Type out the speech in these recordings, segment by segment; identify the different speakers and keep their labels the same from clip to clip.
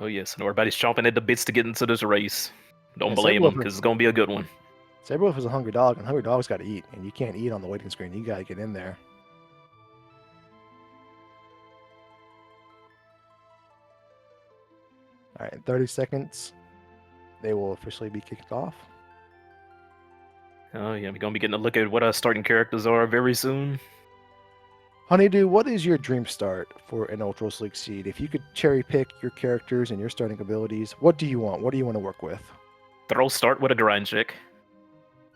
Speaker 1: Oh yes, and everybody's chomping at the bits to get into this race. Don't
Speaker 2: And
Speaker 1: blame them because it's gonna be a good one.
Speaker 2: Sabrewolf is a hungry dog, and hungry dogs got to eat, and you can't eat on the waiting screen. You got to get in there. All right, in 30 seconds, they will officially be kicked off.
Speaker 1: Oh yeah, we're gonna be getting a look at what our starting characters are very soon.
Speaker 2: Honeydew, what is your dream start for an Ultra League seed? If you could cherry pick your characters and your starting abilities, what do you want? What do you want to work with?
Speaker 1: Start with a grind check.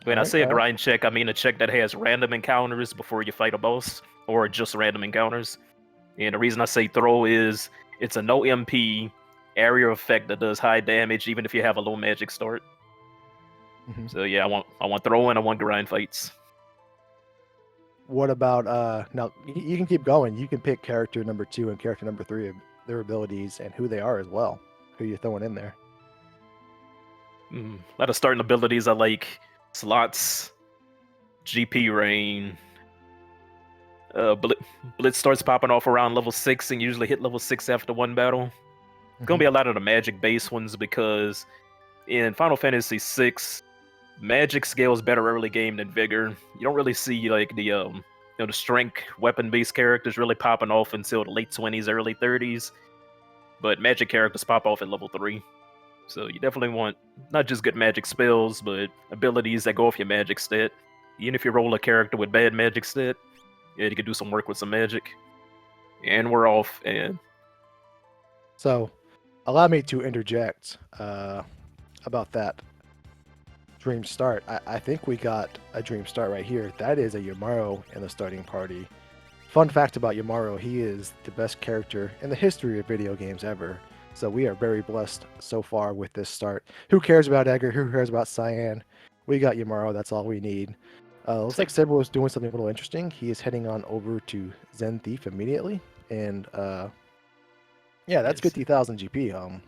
Speaker 1: When I say a
Speaker 2: all right.
Speaker 1: grind check, I mean a check that has random encounters before you fight a boss, or just random encounters. And the reason I say throw is it's a no MP area effect that does high damage even if you have a low magic start. So yeah, I want throw and I want grind fights.
Speaker 2: What about now you can keep going. You can pick character number 2 and character number 3, their abilities and who they are as well. Who you're throwing in there.
Speaker 1: A lot of starting abilities I like. Slots, GP rain. Blitz starts popping off around level 6 and usually hit level 6 after one battle. It's gonna be a lot of the magic base ones because in Final Fantasy VI, magic scales better early game than vigor. You don't really see like the the strength weapon based characters really popping off until the late 20s, early 30s. But magic characters pop off at level 3. So you definitely want not just good magic spells, but abilities that go off your magic stat. Even if you roll a character with bad magic stat, yeah, you can do some work with some magic. And we're off. And
Speaker 2: so, allow me to interject about that dream start. I think we got a dream start right here. That is a Yamaru in the starting party. Fun fact about Yamaru, he is the best character in the history of video games ever. So we are very blessed so far with this start. Who cares about Edgar? Who cares about Cyan? We got Yamaru. That's all we need. Looks like Sabre was doing something a little interesting. He is heading on over to Zen Thief immediately. And yeah, that's 50,000 GP.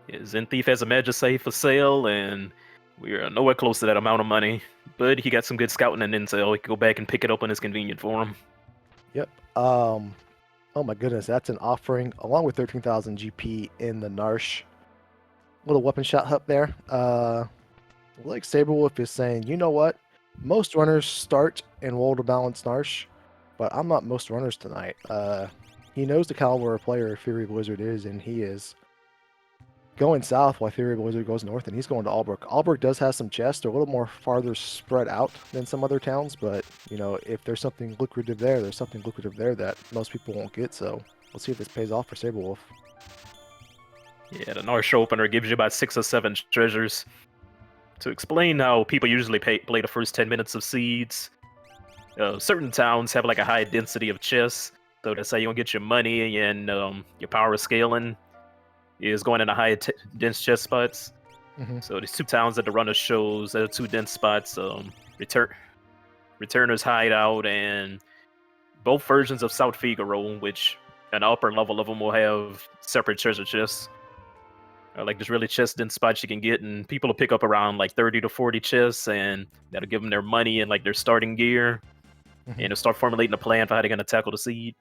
Speaker 1: Yeah, Zen Thief has a magic safe for sale, and we are nowhere close to that amount of money. But he got some good scouting and intel. He can go back and pick it up when it's convenient for him.
Speaker 2: Yep. Oh my goodness, that's an offering along with 13,000 GP in the Narsh. Little weapon shot hub there. Like Sabrewolf is saying, you know what? Most runners start and roll to balance Narsh, but I'm not most runners tonight. He knows the caliber of player FieryBlizzard is, and he is going south while FieryBlizzard goes north, and he's going to Albrook. Albrook does have some chests. They're a little more farther spread out than some other towns, but, you know, if there's something lucrative there, there's something lucrative there that most people won't get, so we'll see if this pays off for Sabrewolf.
Speaker 1: Yeah, the Narsh opener gives you about 6 or 7 treasures. To explain how people usually play the first 10 minutes of Seeds, certain towns have like a high density of chests, so that's how you don't get your money and your power scaling is going into high dense chest spots. So these 2 towns that the runner shows, there are 2 dense spots, Returner's Hideout and both versions of South Figaro, which an upper level of them will have separate treasure chests. Like there's really chest dense spots you can get, and people will pick up around like 30 to 40 chests, and that'll give them their money and like their starting gear, and they'll start formulating a plan for how they're going to tackle the seed.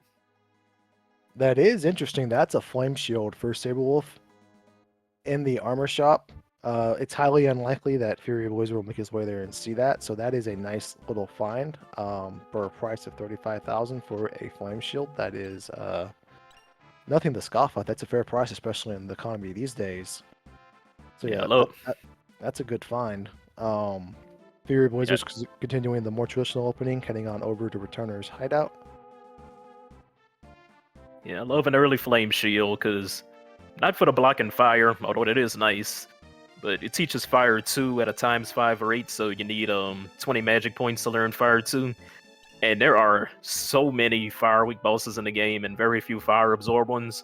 Speaker 2: That is interesting. That's a flame shield for Sabrewolf in the armor shop. It's highly unlikely that FieryBlizzard will make his way there and see that, so that is a nice little find for a price of 35,000 for a flame shield. That is nothing to scoff at. That's a fair price, especially in the economy these days. So yeah, that's a good find. FieryBlizzard's continuing the more traditional opening, heading on over to Returner's Hideout.
Speaker 1: Yeah, I love an early flame shield because not for the blocking fire, although it is nice, but it teaches fire 2 at a times 5 or 8, so you need 20 magic points to learn fire 2. And there are so many fire weak bosses in the game and very few fire absorb ones.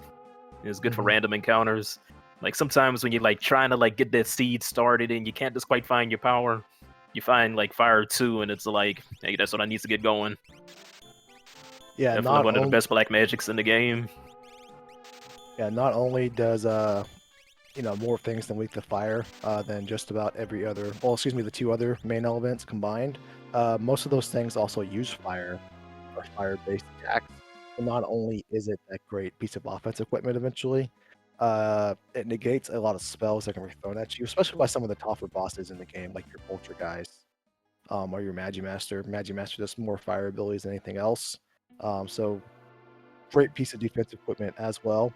Speaker 1: It's good for random encounters. Like sometimes when you're like trying to like get that seed started and you can't just quite find your power, you find like fire 2 and it's like, hey, that's what I need to get going.
Speaker 2: Yeah,
Speaker 1: definitely one of the best black magics in the game.
Speaker 2: Yeah, not only does more things than weak the fire than just about every other, well, excuse me, the 2 other main elements combined. Most of those things also use fire or fire-based attacks. So not only is it a great piece of offense equipment eventually, It negates a lot of spells that can be thrown at you, especially by some of the tougher bosses in the game, like your Poltergeist, or your Magimaster. Magimaster does more fire abilities than anything else. So great piece of defensive equipment as well.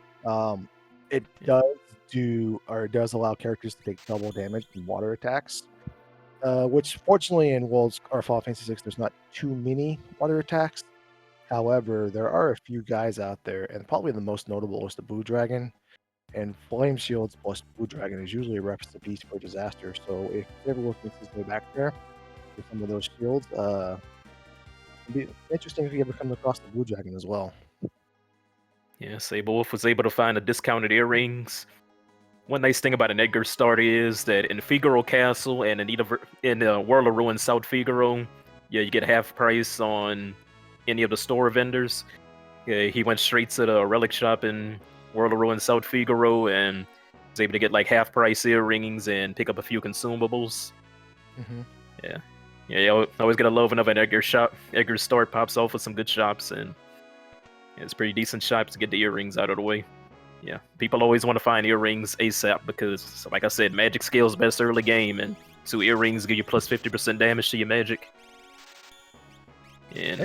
Speaker 2: It does allow characters to take double damage from water attacks, which fortunately in Worlds or Final Fantasy 6 there's not too many water attacks. However, there are a few guys out there, and probably the most notable is the Blue Dragon. And Flame Shields plus Blue Dragon is usually a recipe for disaster. So if he ever makes his way back there with some of those shields, it'd be interesting if he ever comes across the Blue Dragon as well.
Speaker 1: Yeah, Sablewolf was able to find the discounted earrings. One nice thing about an Edgar starter is that in Figaro Castle and in World of Ruin South Figaro, yeah, you get half price on any of the store vendors. Yeah, he went straight to the relic shop in World of Ruin South Figaro and was able to get like half price earrings and pick up a few consumables.
Speaker 2: Mm-hmm.
Speaker 1: Yeah, you always get a love of an Edgar shop. Edgar store pops off with some good shops, and it's pretty decent shops to get the earrings out of the way. Yeah, people always want to find earrings ASAP because, like I said, magic scales best early game, and 2 earrings give you plus 50% damage to your magic. And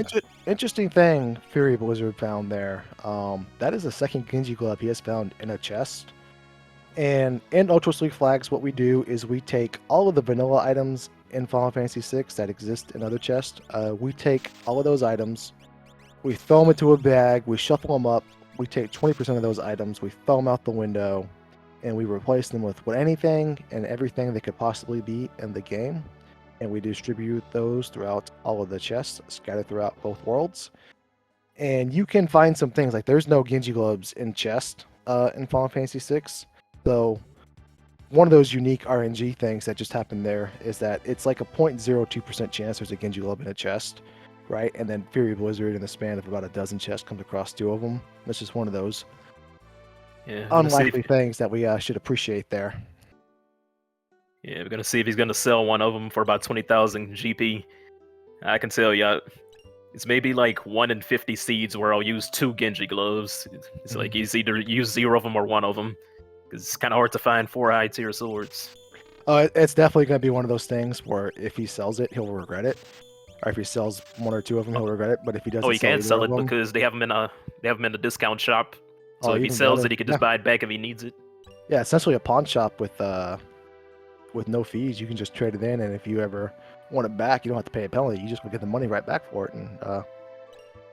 Speaker 2: Interesting thing FieryBlizzard found there. That is the second Genji glove he has found in a chest. And in Ultra Sleek Flags, what we do is we take all of the vanilla items in Final Fantasy VI that exist in other chests. We take all of those items, we throw them into a bag, we shuffle them up, we take 20% of those items, we throw them out the window, and we replace them with anything and everything that could possibly be in the game. And we distribute those throughout all of the chests, scattered throughout both worlds. And you can find some things, like there's no Genji globes in chest in Final Fantasy VI. So one of those unique RNG things that just happened there is that it's like a 0.02% chance there's a Genji globe in a chest, right? And then FieryBlizzard, in the span of about a dozen chests, comes across 2 of them. That's just one of those unlikely things that we should appreciate there.
Speaker 1: Yeah, we're gonna see if he's gonna sell one of them for about 20,000 GP. I can tell you, it's maybe like 1 in 50 seeds where I'll use 2 Genji gloves. It's like he's either use 0 of them or 1 of them. Because it's kind of hard to find 4 high tier swords.
Speaker 2: It's definitely gonna be one of those things where if he sells it, he'll regret it. Or if he sells 1 or 2 of them, he'll regret it. But if he doesn't,
Speaker 1: he can't sell it because they have them in a discount shop. So if he sells it, he can just buy it back if he needs it. Yeah, essentially a pawn shop with no fees. You can just trade it in, and if you ever want it back, you don't have to pay a penalty. You just will get the money right back for it. And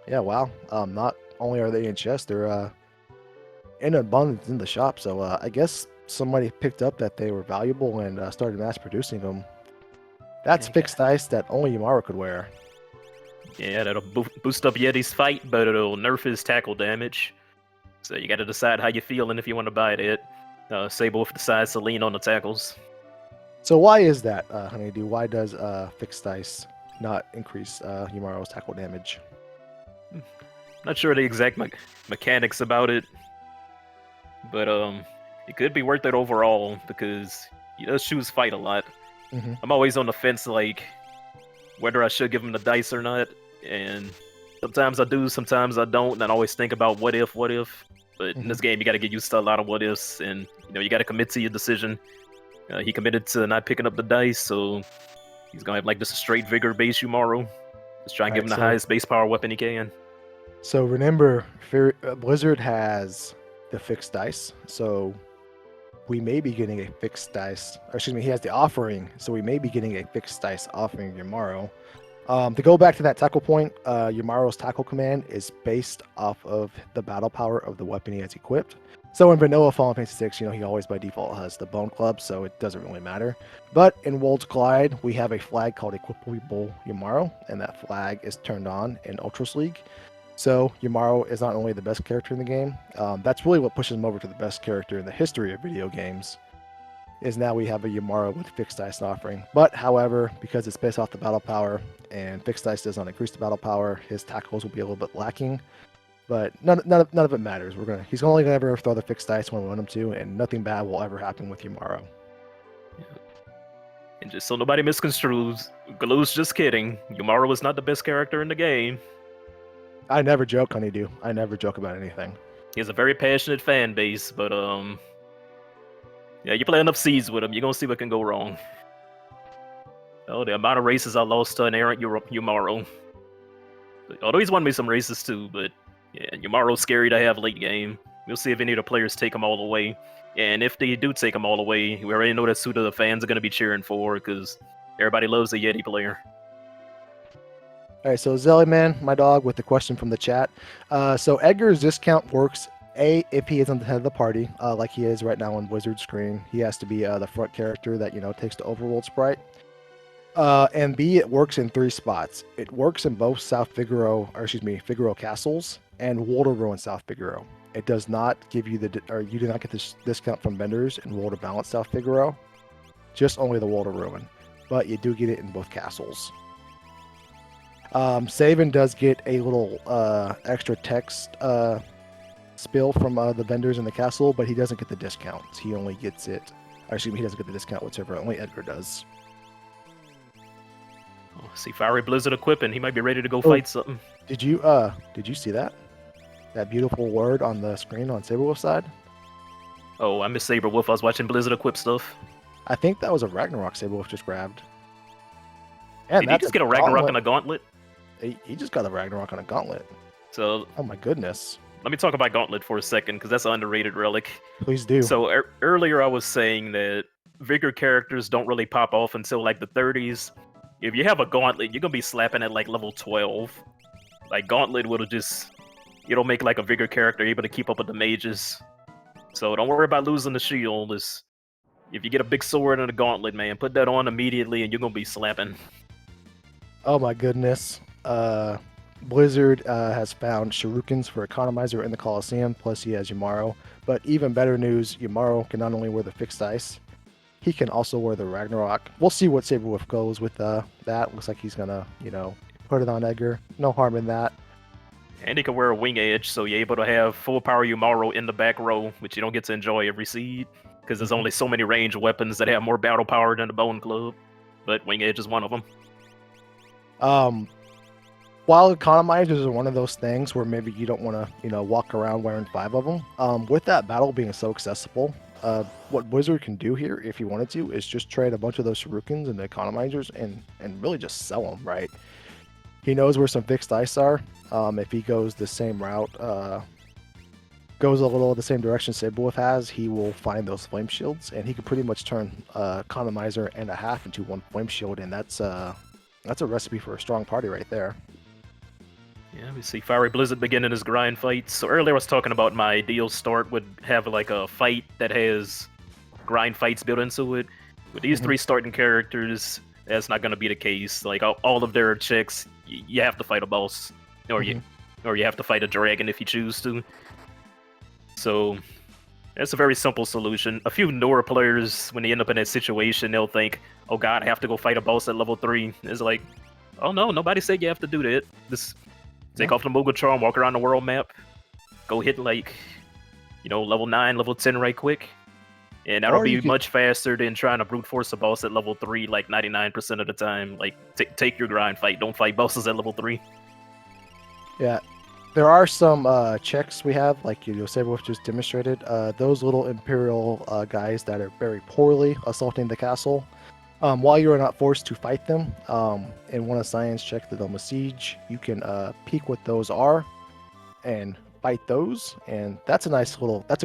Speaker 1: yeah, wow. Not only are they in chests, they're in abundance in the shop. So I guess somebody picked up that they were valuable and started mass producing them. That's fixed ice that only Yamaru could wear. Yeah, that'll boost up Yeti's fight, but it'll nerf his tackle damage. So you got to decide how you feel and if you want to buy it. Sablewolf decides to lean on the tackles.
Speaker 2: So why is that, Honeydew? Why does fixed ice not increase Yamaru's tackle damage?
Speaker 1: Not sure the exact mechanics about it, but it could be worth it overall because he does choose fight a lot. Mm-hmm. I'm always on the fence, like whether I should give him the dice or not, and sometimes I do, sometimes I don't, and I always think about what if. But in this game, you got to get used to a lot of what ifs, and you got to commit to your decision. He committed to not picking up the dice, so he's gonna have like just a straight vigor base Yamaru. Just try and give him the highest base power weapon he can. So remember, Blizzard has the fixed dice, so we may be getting a fixed dice. Or excuse me, he has the offering, so we may be getting a fixed dice offering Yamaru. To go back to that tackle point, Yamaru's tackle command is based off of the battle power of the weapon he has equipped. So in vanilla Final Fantasy VI, he always by default has the Bone Club, so it doesn't really matter. But in Worlds Collide, we have a flag called Equipable Yamaru, and that flag is turned on in Ultras League. So Yamaru is not only the best character in the game, that's really what pushes him over to the best character in the history of video games, is now we have a Yamaru with fixed dice offering. But however, because it's based off the battle power, and fixed dice does not increase the battle power, his tackles will be a little bit lacking. But none of it matters. He's only gonna ever throw the fixed dice when we want him to, and nothing bad will ever happen with Yamaru. Yeah. And just so nobody misconstrues, Galoo's just kidding. Yamaru is not the best character in the game.
Speaker 2: I never joke, Honeydew. I never joke about anything.
Speaker 1: He has a very passionate fan base, but yeah, you play enough seeds with him, you're gonna see what can go wrong. Oh, the amount of races I lost to an errant Yumaro. Although he's won me some races too, but yeah, Yumaro's scary to have late game. We'll see if any of the players take him all away. And if they do take him all away, we already know that's who the fans are going to be cheering for, because everybody loves a Yeti player.
Speaker 2: All right, so Zellyman, my dog, with the question from the chat. So Edgar's discount works, A, if he isn't the head of the party, like he is right now on Wizard screen. He has to be the front character that, takes the overworld sprite. And B, it works in 3 spots. It works in both Figaro castles and Walter Ruin South Figaro. It does not give you you do not get this discount from vendors in Walter Balance South Figaro, just only the Walter Ruin, but you do get it in both castles. Saban does get a little extra text spill from the vendors in the castle, but he doesn't get the discounts. He only gets it. He doesn't get the discount whatsoever. Only Edgar does.
Speaker 1: Oh, see FieryBlizzard equipping. He might be ready to go fight something.
Speaker 2: Did you see that? That beautiful word on the screen on Saberwolf's side?
Speaker 1: Oh, I miss Saberwolf. I was watching Blizzard equip stuff.
Speaker 2: I think that was a Ragnarok Saberwolf just grabbed. And
Speaker 1: did he just get a Ragnarok on a gauntlet?
Speaker 2: He just got a Ragnarok on a gauntlet.
Speaker 1: So,
Speaker 2: oh my goodness.
Speaker 1: Let me talk about Gauntlet for a second, because that's an underrated relic.
Speaker 2: Please do.
Speaker 1: So earlier I was saying that Vigor characters don't really pop off until like the 30s. If you have a Gauntlet, you're going to be slapping at like level 12. Like Gauntlet will just... It'll make like a Vigor character able to keep up with the mages. So don't worry about losing the shield. If you get a big sword and a Gauntlet, man, put that on immediately and you're going to be slapping.
Speaker 2: Oh my goodness. Blizzard has found Shurikens for Economizer in the Coliseum, plus he has Yumaro. But even better news, Yumaro can not only wear the fixed ice, he can also wear the Ragnarok. We'll see what Saberwolf goes with that. Looks like he's gonna, put it on Edgar. No harm in that.
Speaker 1: And he can wear a Wing Edge, so you're able to have full power Yumaro in the back row, which you don't get to enjoy every seed, because there's only so many ranged weapons that have more battle power than the Bone Club. But Wing Edge is one of them.
Speaker 2: While economizers are one of those things where maybe you don't want to, walk around wearing 5 of them, with that battle being so accessible, what Blizzard can do here, if he wanted to, is just trade a bunch of those Shurikens and the economizers and really just sell them, right? He knows where some fixed ice are. If he goes the same route, goes a little the same direction Saberwolf has, he will find those flame shields, and he can pretty much turn economizer and a half into one flame shield, and that's a recipe for a strong party right there.
Speaker 1: Yeah, we see FieryBlizzard beginning his grind fights. So earlier I was talking about my ideal start would have like a fight that has grind fights built into it. With these 3 starting characters, that's not going to be the case. Like all of their checks, you have to fight a boss, or you have to fight a dragon if you choose to. So that's a very simple solution. A few newer players, when they end up in that situation, they'll think, "Oh God, I have to go fight a boss at level 3." It's like, oh no, nobody said you have to do that. Just take off the Mogul Charm, walk around the world map, go hit like, level 9, level 10 right quick. And that'll be much faster than trying to brute force a boss at level 3 like 99% of the time. Like, take your grind fight. Don't fight bosses at level 3.
Speaker 2: Yeah. There are some checks we have, like Saberwolf just demonstrated. Those little Imperial guys that are very poorly assaulting the castle. While you are not forced to fight them, and want to science check the Dome of Siege, you can peek what those are and fight those. And that's a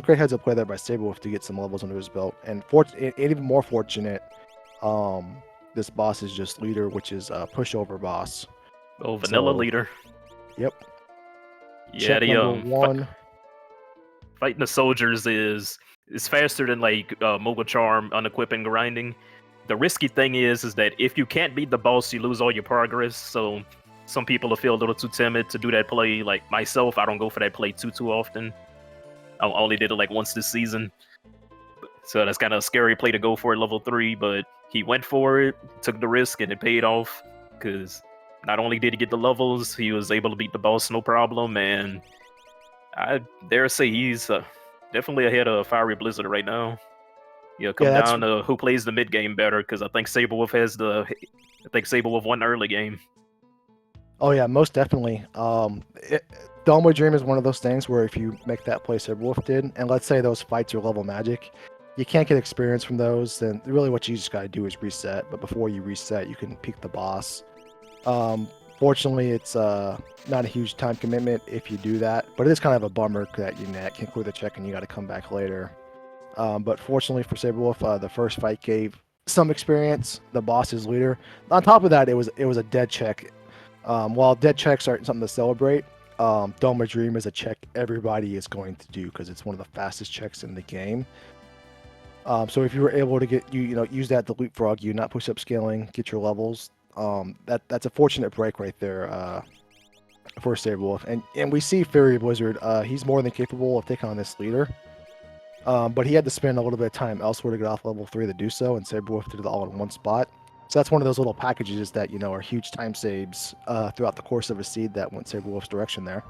Speaker 2: great heads up play there by Saberwolf to get some levels under his belt. And even more fortunate, this boss is just leader, which is a pushover boss.
Speaker 1: Oh, vanilla leader.
Speaker 2: Yep.
Speaker 1: Yeah,
Speaker 2: the one.
Speaker 1: Fighting the soldiers is faster than like Mogul Charm, unequip and grinding. The risky thing is that if you can't beat the boss, you lose all your progress. So some people will feel a little too timid to do that play. Like myself, I don't go for that play too often. I only did it like once this season. So that's kind of a scary play to go for at level 3, but he went for it, took the risk, and it paid off. Because not only did he get the levels, he was able to beat the boss no problem. And I dare say he's definitely ahead of FieryBlizzard right now. Come down to who plays the mid game better, because I think Saberwolf won the early game.
Speaker 2: Oh yeah, most definitely. Dome Dream is one of those things where if you make that play Sabrewolf did, and let's say those fights are level magic, you can't get experience from those, then really what you just got to do is reset. But before you reset, you can peek the boss. Fortunately, it's not a huge time commitment if you do that, but it is kind of a bummer that you can't clear the check and you got to come back later. But fortunately for Sabrewolf, the first fight gave some experience. The boss is leader. On top of that, it was a dead check. While dead checks aren't something to celebrate, Dome of Dream is a check everybody is going to do because it's one of the fastest checks in the game. So if you were able to get use that to leapfrog you, not push up scaling, get your levels, that's a fortunate break right there for Sabrewolf. And we see FieryBlizzard, he's more than capable of taking on this leader. But he had to spend a little bit of time elsewhere to get off level 3 to do so, and Sabrewolf did it all in one spot. So that's one of those little packages that are huge time saves throughout the course of a seed that went Sabrewolf's direction there.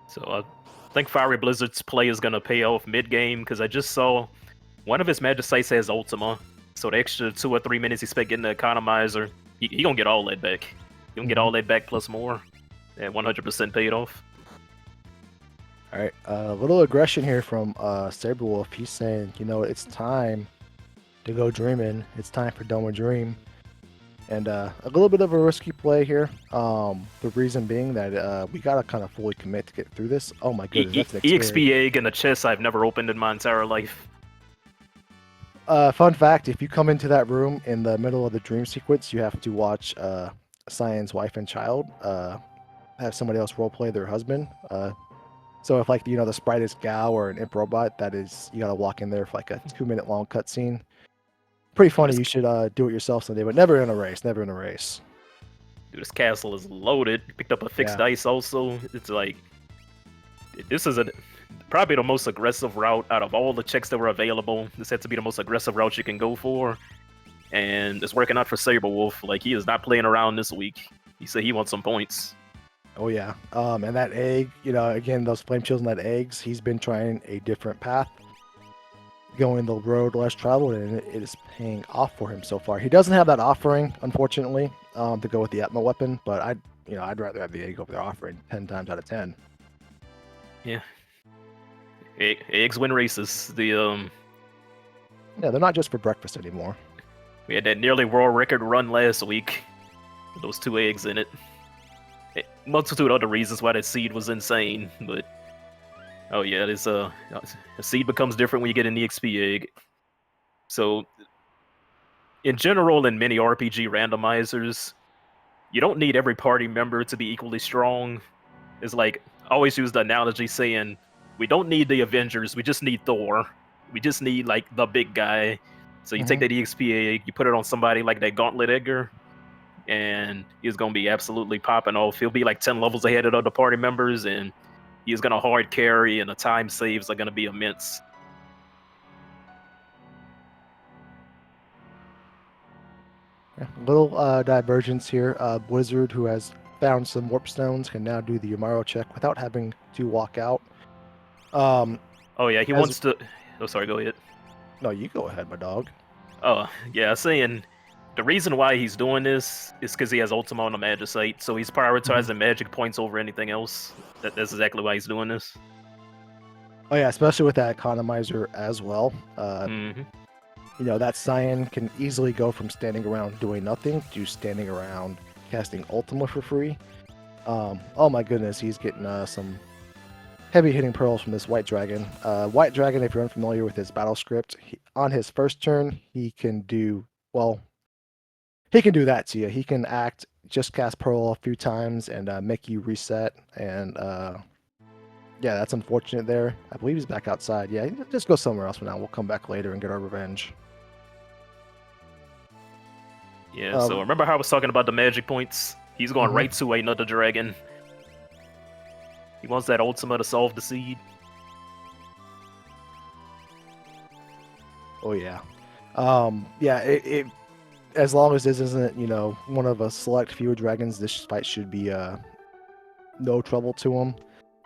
Speaker 1: So I think FieryBlizzard's play is gonna pay off mid game because I just saw one of his magic sites has Ultima, so the extra 2 or 3 minutes he spent getting the economizer, he gonna get all that back. He gonna get all that back plus more, and 100% paid off.
Speaker 2: All right, a little aggression here from Sabrewolf. He's saying, it's time to go dreaming. It's time for Dome of Dream. And a little bit of a risky play here. The reason being that we got to kind of fully commit to get through this. Oh my goodness, that's an
Speaker 1: EXP egg in a chest I've never opened in my entire life.
Speaker 2: Fun fact, if you come into that room in the middle of the dream sequence, you have to watch Cyan's wife and child have somebody else roleplay their husband. So if the sprite is Gao or an imp robot, that is, you gotta walk in there for like a 2-minute long cutscene. Pretty funny. You should do it yourself someday, but never in a race. Never in a race.
Speaker 1: Dude, this castle is loaded. Picked up a fixed dice also. It's like, this is probably the most aggressive route out of all the checks that were available. This had to be the most aggressive route you can go for. And it's working out for Sabrewolf. Like, he is not playing around this week. He said he wants some points.
Speaker 2: Oh yeah. And that egg, again, those flame chills and that eggs, he's been trying a different path, going the road less traveled, and it is paying off for him so far. He doesn't have that offering, unfortunately, to go with the Atma weapon, but I'd rather have the egg over there offering 10 times out of 10.
Speaker 1: Yeah. Eggs win races. Yeah,
Speaker 2: they're not just for breakfast anymore.
Speaker 1: We had that nearly world record run last week with those 2 eggs in it. Multitude of other reasons why that seed was insane, but oh yeah, there's a seed becomes different when you get an EXP egg. So in general, in many RPG randomizers, you don't need every party member to be equally strong. It's like, I always use the analogy saying, we don't need the Avengers, we just need Thor. We just need like the big guy. So you take that EXP egg, you put it on somebody like that Gauntlet Edgar, and he's gonna be absolutely popping off. He'll be like 10 levels ahead of other party members, and he's gonna hard carry, and the time saves are gonna be immense.
Speaker 2: A little divergence here. Blizzard, who has found some warp stones, can now do the Yamaro check without having to walk out.
Speaker 1: Oh yeah, he wants to. Oh, sorry, go ahead.
Speaker 2: No, you go ahead, my dog.
Speaker 1: Oh yeah, saying the reason why he's doing this is because he has Ultima on the magic site, so he's prioritizing magic points over anything else. That's exactly why he's doing this.
Speaker 2: Oh yeah, especially with that economizer as well. That Cyan can easily go from standing around doing nothing to standing around casting Ultima for free. Oh my goodness, he's getting some heavy hitting pearls from this White Dragon. White Dragon, if you're unfamiliar with his battle script, on his first turn, he can do that to you. He can just cast Pearl a few times and make you reset. And yeah, that's unfortunate there. I believe he's back outside. Yeah, just go somewhere else for now. We'll come back later and get our revenge.
Speaker 1: Yeah, so remember how I was talking about the magic points? He's going right to another dragon. He wants that Ultima to solve the seed.
Speaker 2: Oh yeah. Yeah, as long as this isn't, one of a select few dragons, this fight should be no trouble to him.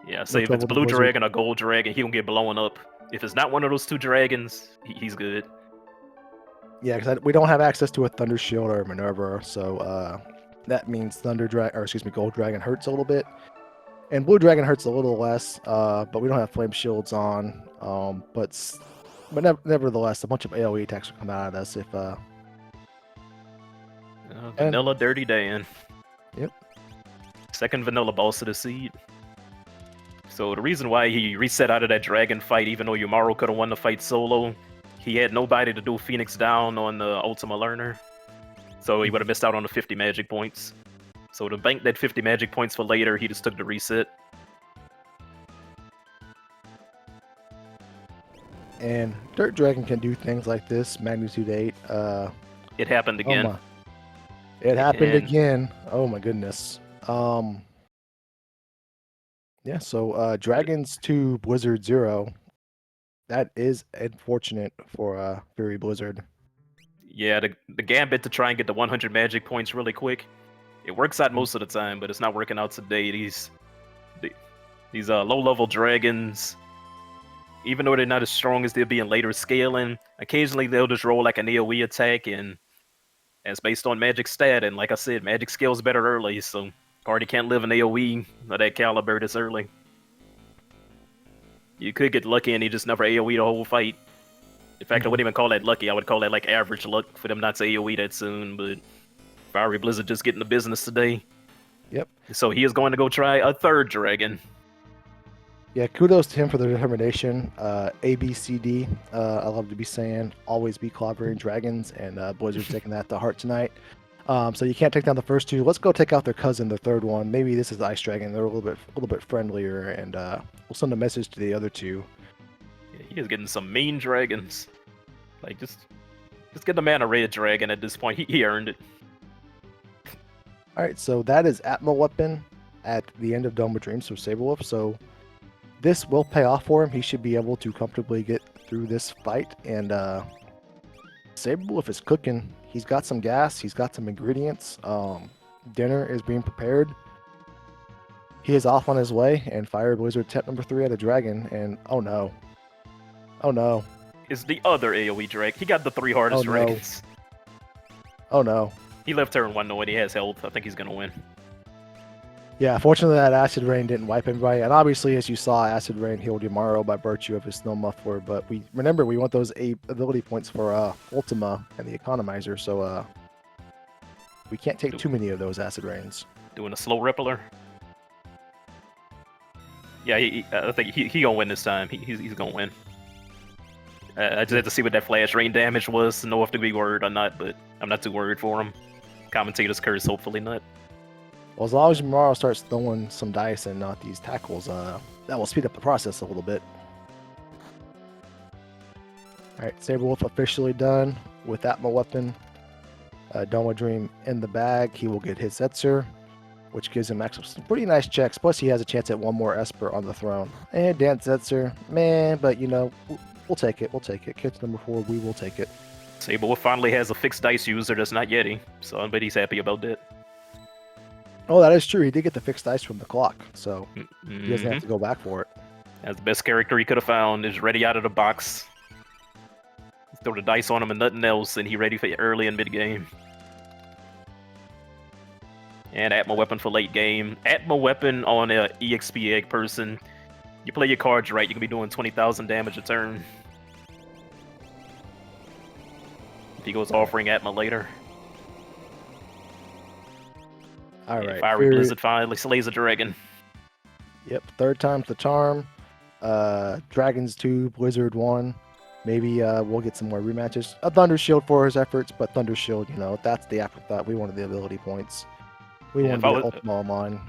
Speaker 1: Yeah, so if it's blue dragon or gold dragon, he don't get blown up. If it's not one of those 2 dragons, he's good.
Speaker 2: Yeah, because we don't have access to a Thunder Shield or a Minerva, so that means gold dragon hurts a little bit. And Blue Dragon hurts a little less, but we don't have flame shields on. But nevertheless, a bunch of AoE attacks will come out of this if.
Speaker 1: Vanilla Dirty Dan.
Speaker 2: Yep.
Speaker 1: Second vanilla boss of the seed. So the reason why he reset out of that dragon fight, even though Yamaru could have won the fight solo, he had nobody to do Phoenix down on the Ultima Learner. So he would have missed out on the 50 magic points. So to bank that 50 magic points for later, he just took the reset.
Speaker 2: And Dirt Dragon can do things like this, magnitude 8.
Speaker 1: It happened again.
Speaker 2: Oh it happened again. Oh my goodness. Yeah, so Dragons to Blizzard 0. That is unfortunate for FieryBlizzard.
Speaker 1: Yeah, the gambit to try and get the 100 magic points really quick. It works out most of the time, but it's not working out today. These low-level dragons, even though they're not as strong as they'll be in later scaling, occasionally they'll just roll like an AoE attack, and it's based on magic stat. And like I said, magic scales better early, so party can't live an AoE of that caliber this early. You could get lucky and he just never AoE the whole fight. In fact, I wouldn't even call that lucky. I would call that like average luck for them not to AoE that soon, but FieryBlizzard just getting the business today.
Speaker 2: Yep.
Speaker 1: So he is going to go try a third dragon.
Speaker 2: Yeah, kudos to him for the determination. ABCD, I love to be saying, always be clobbering dragons, and Blizzard's taking that to heart tonight. So you can't take down the first two. Let's go take out their cousin, the third one. Maybe this is the Ice Dragon. They're a little bit friendlier, and we'll send a message to the other two.
Speaker 1: Yeah, he is getting some mean dragons. Like just get the man a red dragon at this point. He earned it.
Speaker 2: All right, so that is Atma weapon at the end of Dome of Dreams for Saberwolf. So this will pay off for him. He should be able to comfortably get through this fight. And Saberwolf is cooking. He's got some gas. He's got some ingredients. Dinner is being prepared. He is off on his way. And FieryBlizzard tap number 3 at a dragon. And oh no. Oh no.
Speaker 1: Is the other AoE dragon. He got the 3 hardest dragons.
Speaker 2: Oh no.
Speaker 1: He left turn 1 knowing he has health. I think he's going to win.
Speaker 2: Yeah, fortunately that Acid Rain didn't wipe anybody. And obviously, as you saw, Acid Rain healed Yamaru by virtue of his Snow Muffler. But we want those 8 ability points for Ultima and the Economizer. So we can't take too many of those Acid Rains.
Speaker 1: Doing a slow Rippler. Yeah, I think he going to win this time. He's going to win. I just had to see what that Flash Rain damage was to know if to be worried or not, but I'm not too worried for him. Commentator's curse, hopefully not.
Speaker 2: Well, as long as Yamaru starts throwing some dice and not these tackles, that will speed up the process a little bit. Alright, Saberwolf officially done with Atma weapon. Doma Dream in the bag. He will get his Setzer, which gives him access to some pretty nice checks. Plus, he has a chance at one more Esper on the throne. And Dance Setzer, man, but you know, we'll take it. We'll take it. Kit number 4, we will take it.
Speaker 1: Saberwolf finally has a fixed dice user that's not Yeti, so I bet he's happy about that.
Speaker 2: Oh, that is true. He did get the fixed dice from the clock, so he doesn't have to go back for it.
Speaker 1: That's the best character he could have found. Is ready out of the box. Throw the dice on him and nothing else, and he ready for early and mid game. And Atma weapon for late game. Atma weapon on a EXP egg person. You play your cards right, you can be doing 20,000 damage a turn. If he goes offering Atma later.
Speaker 2: All right.
Speaker 1: FieryBlizzard finally slays a dragon.
Speaker 2: Yep, 3rd time's the charm. Dragons 2, Blizzard 1. Maybe we'll get some more rematches. A Thunder Shield for his efforts, but Thunder Shield, you know, that's the afterthought. We wanted the ability points. We wanted the Ultima Online.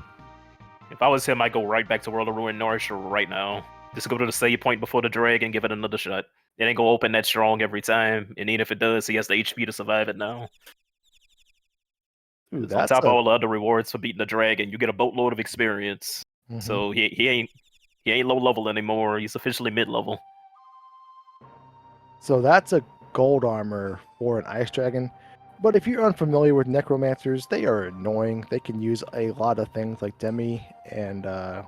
Speaker 1: If I was him, I'd go right back to World of Ruin North right now. Just go to the save point before the dragon, give it another shot. It ain't gonna open that strong every time, and even if it does, he has the HP to survive it now.
Speaker 2: Ooh,
Speaker 1: on top of all the other rewards for beating the dragon, you get a boatload of experience.
Speaker 2: Mm-hmm.
Speaker 1: So he ain't low level anymore. He's officially mid level.
Speaker 2: So that's a gold armor for an Ice Dragon. But if you're unfamiliar with Necromancers, they are annoying. They can use a lot of things like Demi and a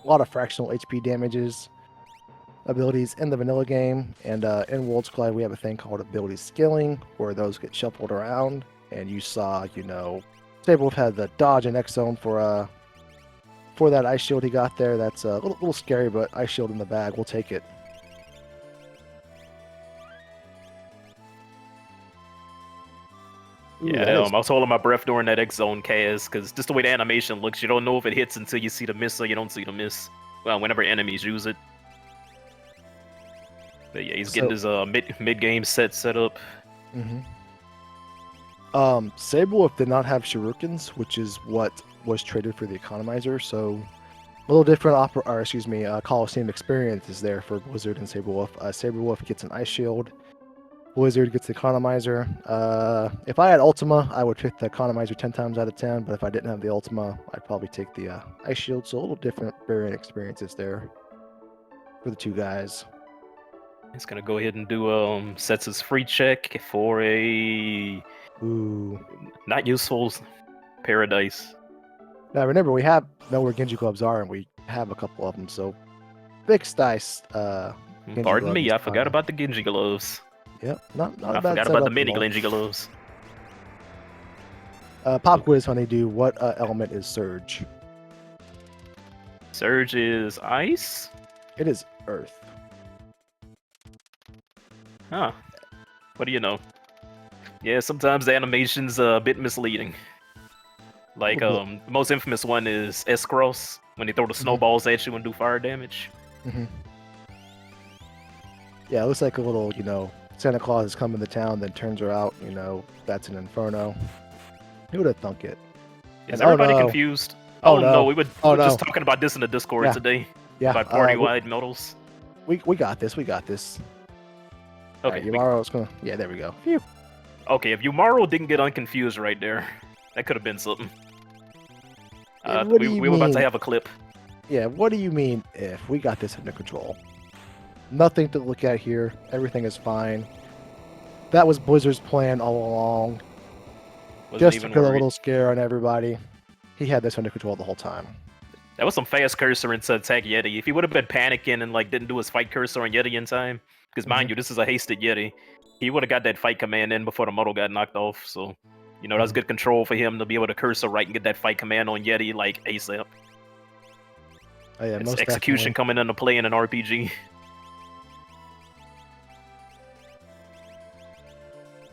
Speaker 2: lot of fractional HP damages abilities in the vanilla game. And in Worlds Collide, we have a thing called ability scaling, where those get shuffled around. And you saw, you know, Saberwolf had the dodge and X zone for for that ice shield he got there. That's a little scary, but ice shield in the bag. We'll take it. Ooh,
Speaker 1: Yeah,
Speaker 2: that is-
Speaker 1: I was holding my breath during that X Zone cast because just the way the animation looks, you don't know if it hits until you see the miss, or you don't see the miss. Well, whenever enemies use it. But yeah, he's getting his mid game set up.
Speaker 2: Sabrewolf did not have shurikens, which is what was traded for the economizer. So a little different Coliseum experience is there for Blizzard and Sabrewolf. Sabrewolf gets an ice shield. Blizzard gets the economizer. If I had Ultima, I would pick the economizer 10 times out of 10, but if I didn't have the Ultima, I'd probably take the ice shield. So a little different variant experiences there for the two guys.
Speaker 1: He's gonna go ahead and do sets his free check for a not useful paradise.
Speaker 2: Now remember, we know where Genji gloves are, and we have a couple of them. So fixed dice.
Speaker 1: Pardon me, I forgot about the Genji gloves.
Speaker 2: Yep, not
Speaker 1: I
Speaker 2: a bad
Speaker 1: forgot about the mini Genji gloves.
Speaker 2: Pop quiz, Honeydew. What element is Surge?
Speaker 1: Surge is ice?
Speaker 2: It is Earth.
Speaker 1: Huh. What do you know? Yeah, sometimes the animation's a bit misleading. Like, the most infamous one is S-Cross, when they throw the snowballs at you and do fire damage.
Speaker 2: Yeah, it looks like a little, Santa Claus is coming to town, then turns her out, that's an inferno. Who would have thunk it?
Speaker 1: Is everybody confused? Oh no, we were just talking about this in the Discord today.
Speaker 2: Yeah.
Speaker 1: About party-wide medals.
Speaker 2: We got this,
Speaker 1: Okay.
Speaker 2: Right, Yamaro's gonna... Yeah, there we go. Phew.
Speaker 1: Okay, if Yumaro didn't get unconfused right there, that could have been something. We were about to have a clip.
Speaker 2: Yeah, what do you mean if? We got this under control. Nothing to look at here. Everything is fine. That was Blizzard's plan all along. Just to put a little scare on everybody. He had this under control the whole time.
Speaker 1: That was some fast cursor into attack Yeti. If he would have been panicking and didn't do his fight cursor on Yeti in time, because mind you, this is a hasted Yeti, he would have got that fight command in before the model got knocked off. So, that's good control for him to be able to cursor right and get that fight command on Yeti ASAP.
Speaker 2: Oh, yeah,
Speaker 1: it's execution coming into play in an RPG.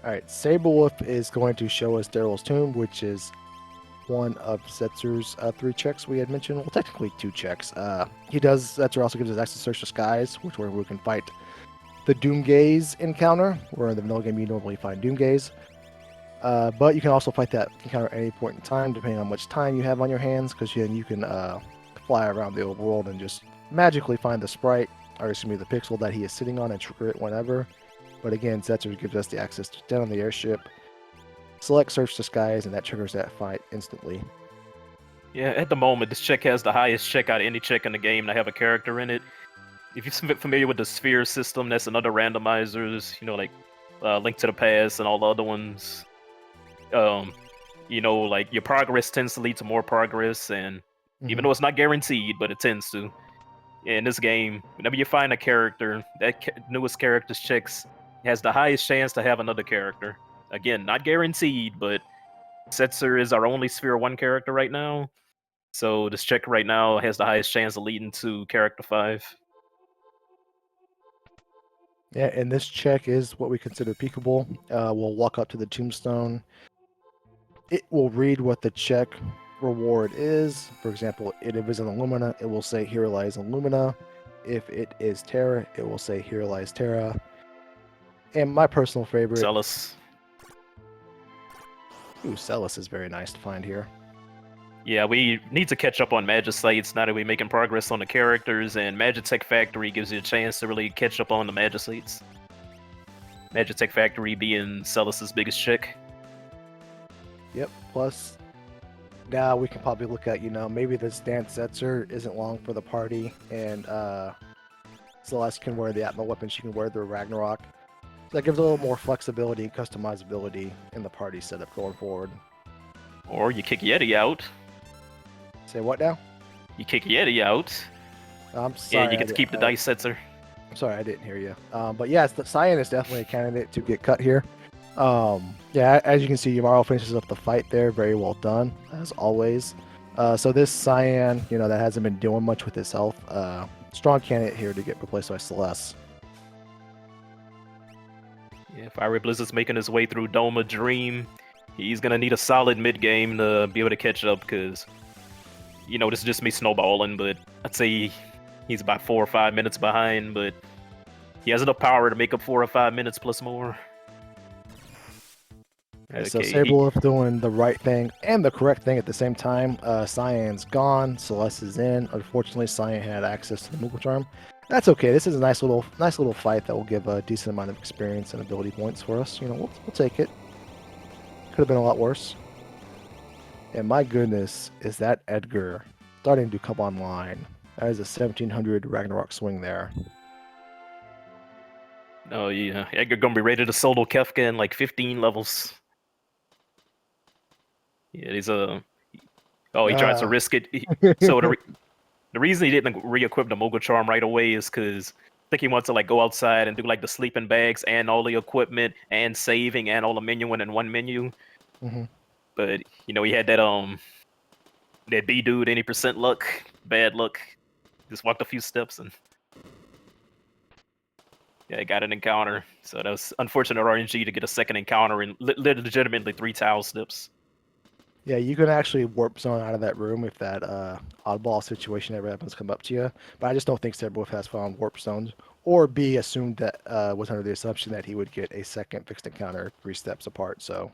Speaker 2: Alright, Sabrewolf is going to show us Daryl's Tomb, which is one of Setzer's 3 checks we had mentioned. Well, technically 2 checks. Setzer also gives us access to Search the Skies, where we can fight the Doomgaze encounter, where in the vanilla game you normally find Doomgaze. But you can also fight that encounter at any point in time, depending on how much time you have on your hands, because then you can fly around the overworld and just magically find the sprite, or the pixel that he is sitting on and trigger it whenever. But again, Setzer gives us the access to down on the airship, select Search the Skies, and that triggers that fight instantly.
Speaker 1: Yeah, at the moment, this check has the highest check out of any check in the game to have a character in it. If you're familiar with the Sphere system, that's another randomizers, Link to the Past and all the other ones. Your progress tends to lead to more progress, and even though it's not guaranteed, but it tends to. In this game, whenever you find a character, that newest character's checks has the highest chance to have another character. Again, not guaranteed, but Setzer is our only Sphere 1 character right now. So this check right now has the highest chance of leading to character 5.
Speaker 2: Yeah, and this check is what we consider peekable. We'll walk up to the tombstone. It will read what the check reward is. For example, if it is an Illumina, it will say here lies Illumina. If it is Terra, it will say here lies Terra. And my personal favorite...
Speaker 1: Celis.
Speaker 2: Ooh, Celis is very nice to find here.
Speaker 1: Yeah, we need to catch up on Magicites now that we're making progress on the characters, and Magitech Factory gives you a chance to really catch up on the Magicites. Magitech Factory being Celis's biggest check.
Speaker 2: Yep, plus now we can probably look at, maybe this Dance Setzer isn't long for the party, and Celeste can wear the Atma weapon, she can wear the Ragnarok. So that gives a little more flexibility and customizability in the party setup going forward.
Speaker 1: Or you kick Yeti out.
Speaker 2: Say what now?
Speaker 1: You kick Yeti out.
Speaker 2: I'm sorry.
Speaker 1: Yeah, you get to keep the dice Setzer.
Speaker 2: I'm sorry, I didn't hear you. But yes, the Cyan is definitely a candidate to get cut here. Yeah, as you can see, Yamaro finishes up the fight there. Very well done, as always. So this Cyan, that hasn't been doing much with his health. Strong candidate here to get replaced by Celeste.
Speaker 1: Yeah, FieryBlizzard's making his way through Doma Dream. He's gonna need a solid mid game to be able to catch up, because this is just me snowballing, but I'd say he's about 4 or 5 minutes behind, but he has enough power to make up 4 or 5 minutes plus more.
Speaker 2: Okay, so Sabre doing the right thing and the correct thing at the same time. Cyan's gone, Celeste is in. Unfortunately, Cyan had access to the Moogle Charm. That's okay. This is a nice little fight that will give a decent amount of experience and ability points for us. We'll take it. Could have been a lot worse. And my goodness, is that Edgar starting to come online? That is a 1700 Ragnarok swing there.
Speaker 1: Oh yeah, Edgar gonna be ready to solo Kefka in like 15 levels. Yeah, he's he tries to risk it. So the reason he didn't re-equip the Moogle Charm right away is because I think he wants to like go outside and do like the sleeping bags and all the equipment and saving and all the menuing in one menu.
Speaker 2: Mm-hmm.
Speaker 1: But he had that B dude, any percent luck, bad luck. Just walked a few steps and yeah, got an encounter. So that was unfortunate RNG to get a second encounter and legitimately 3 towel steps.
Speaker 2: Yeah, you can actually warp zone out of that room if that oddball situation ever happens to come up to you. But I just don't think Sabre has found warp zones. Or B, assumed that was under the assumption that he would get a second fixed encounter 3 steps apart. So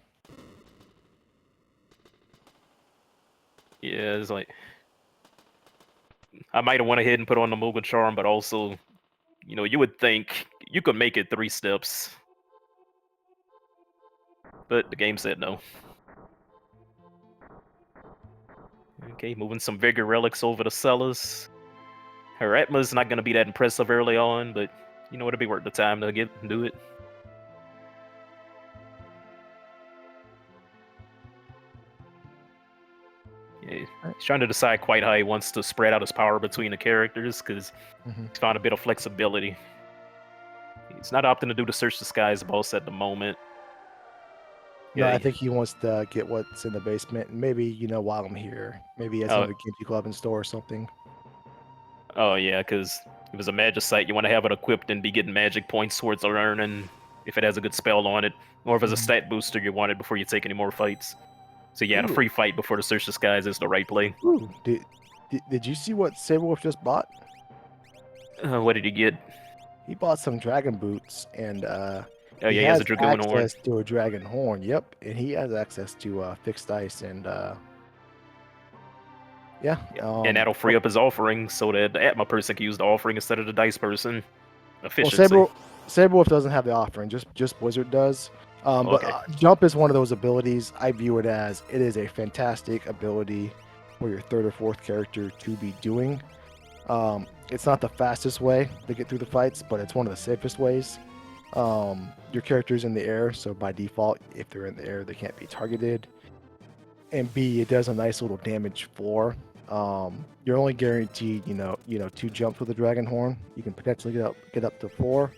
Speaker 1: yeah, it's like I might have went ahead and put on the Moogle Charm, but also, you would think you could make it 3 steps. But the game said no. Okay, moving some Vigor Relics over to Cellars. Her Atma's not going to be that impressive early on, but, it'll be worth the time to do it. Yeah, he's trying to decide quite how he wants to spread out his power between the characters, because he's found a bit of flexibility. He's not opting to do the Search the Skies boss at the moment.
Speaker 2: no, I think he wants to get what's in the basement, and maybe while I'm here, maybe he has another Genji Club in store or something.
Speaker 1: Oh yeah, because if it was a Magicite, you want to have it equipped and be getting magic points towards earning if it has a good spell on it, or if it's a stat booster you want it before you take any more fights. So yeah, the free fight before the Search the Skies is the right play.
Speaker 2: Ooh, did you see what Saberwolf just bought?
Speaker 1: What did he get?
Speaker 2: He bought some dragon boots, and
Speaker 1: oh yeah, he has a Dragoon Horn.
Speaker 2: Access to a dragon horn. Yep, and he has access to fixed dice, and yeah.
Speaker 1: And that'll free up his offering, so that the Atma person can use the offering instead of the dice person. Efficiency.
Speaker 2: Well, Saberwolf doesn't have the offering; just Blizzard does. But Jump is one of those abilities. I view it as it is a fantastic ability for your 3rd or 4th character to be doing. It's not the fastest way to get through the fights, but it's one of the safest ways. Your character's in the air, so by default, if they're in the air, they can't be targeted. And B, it does a nice little damage floor. You're only guaranteed, 2 jumps with a dragon horn. You can potentially get up to 4,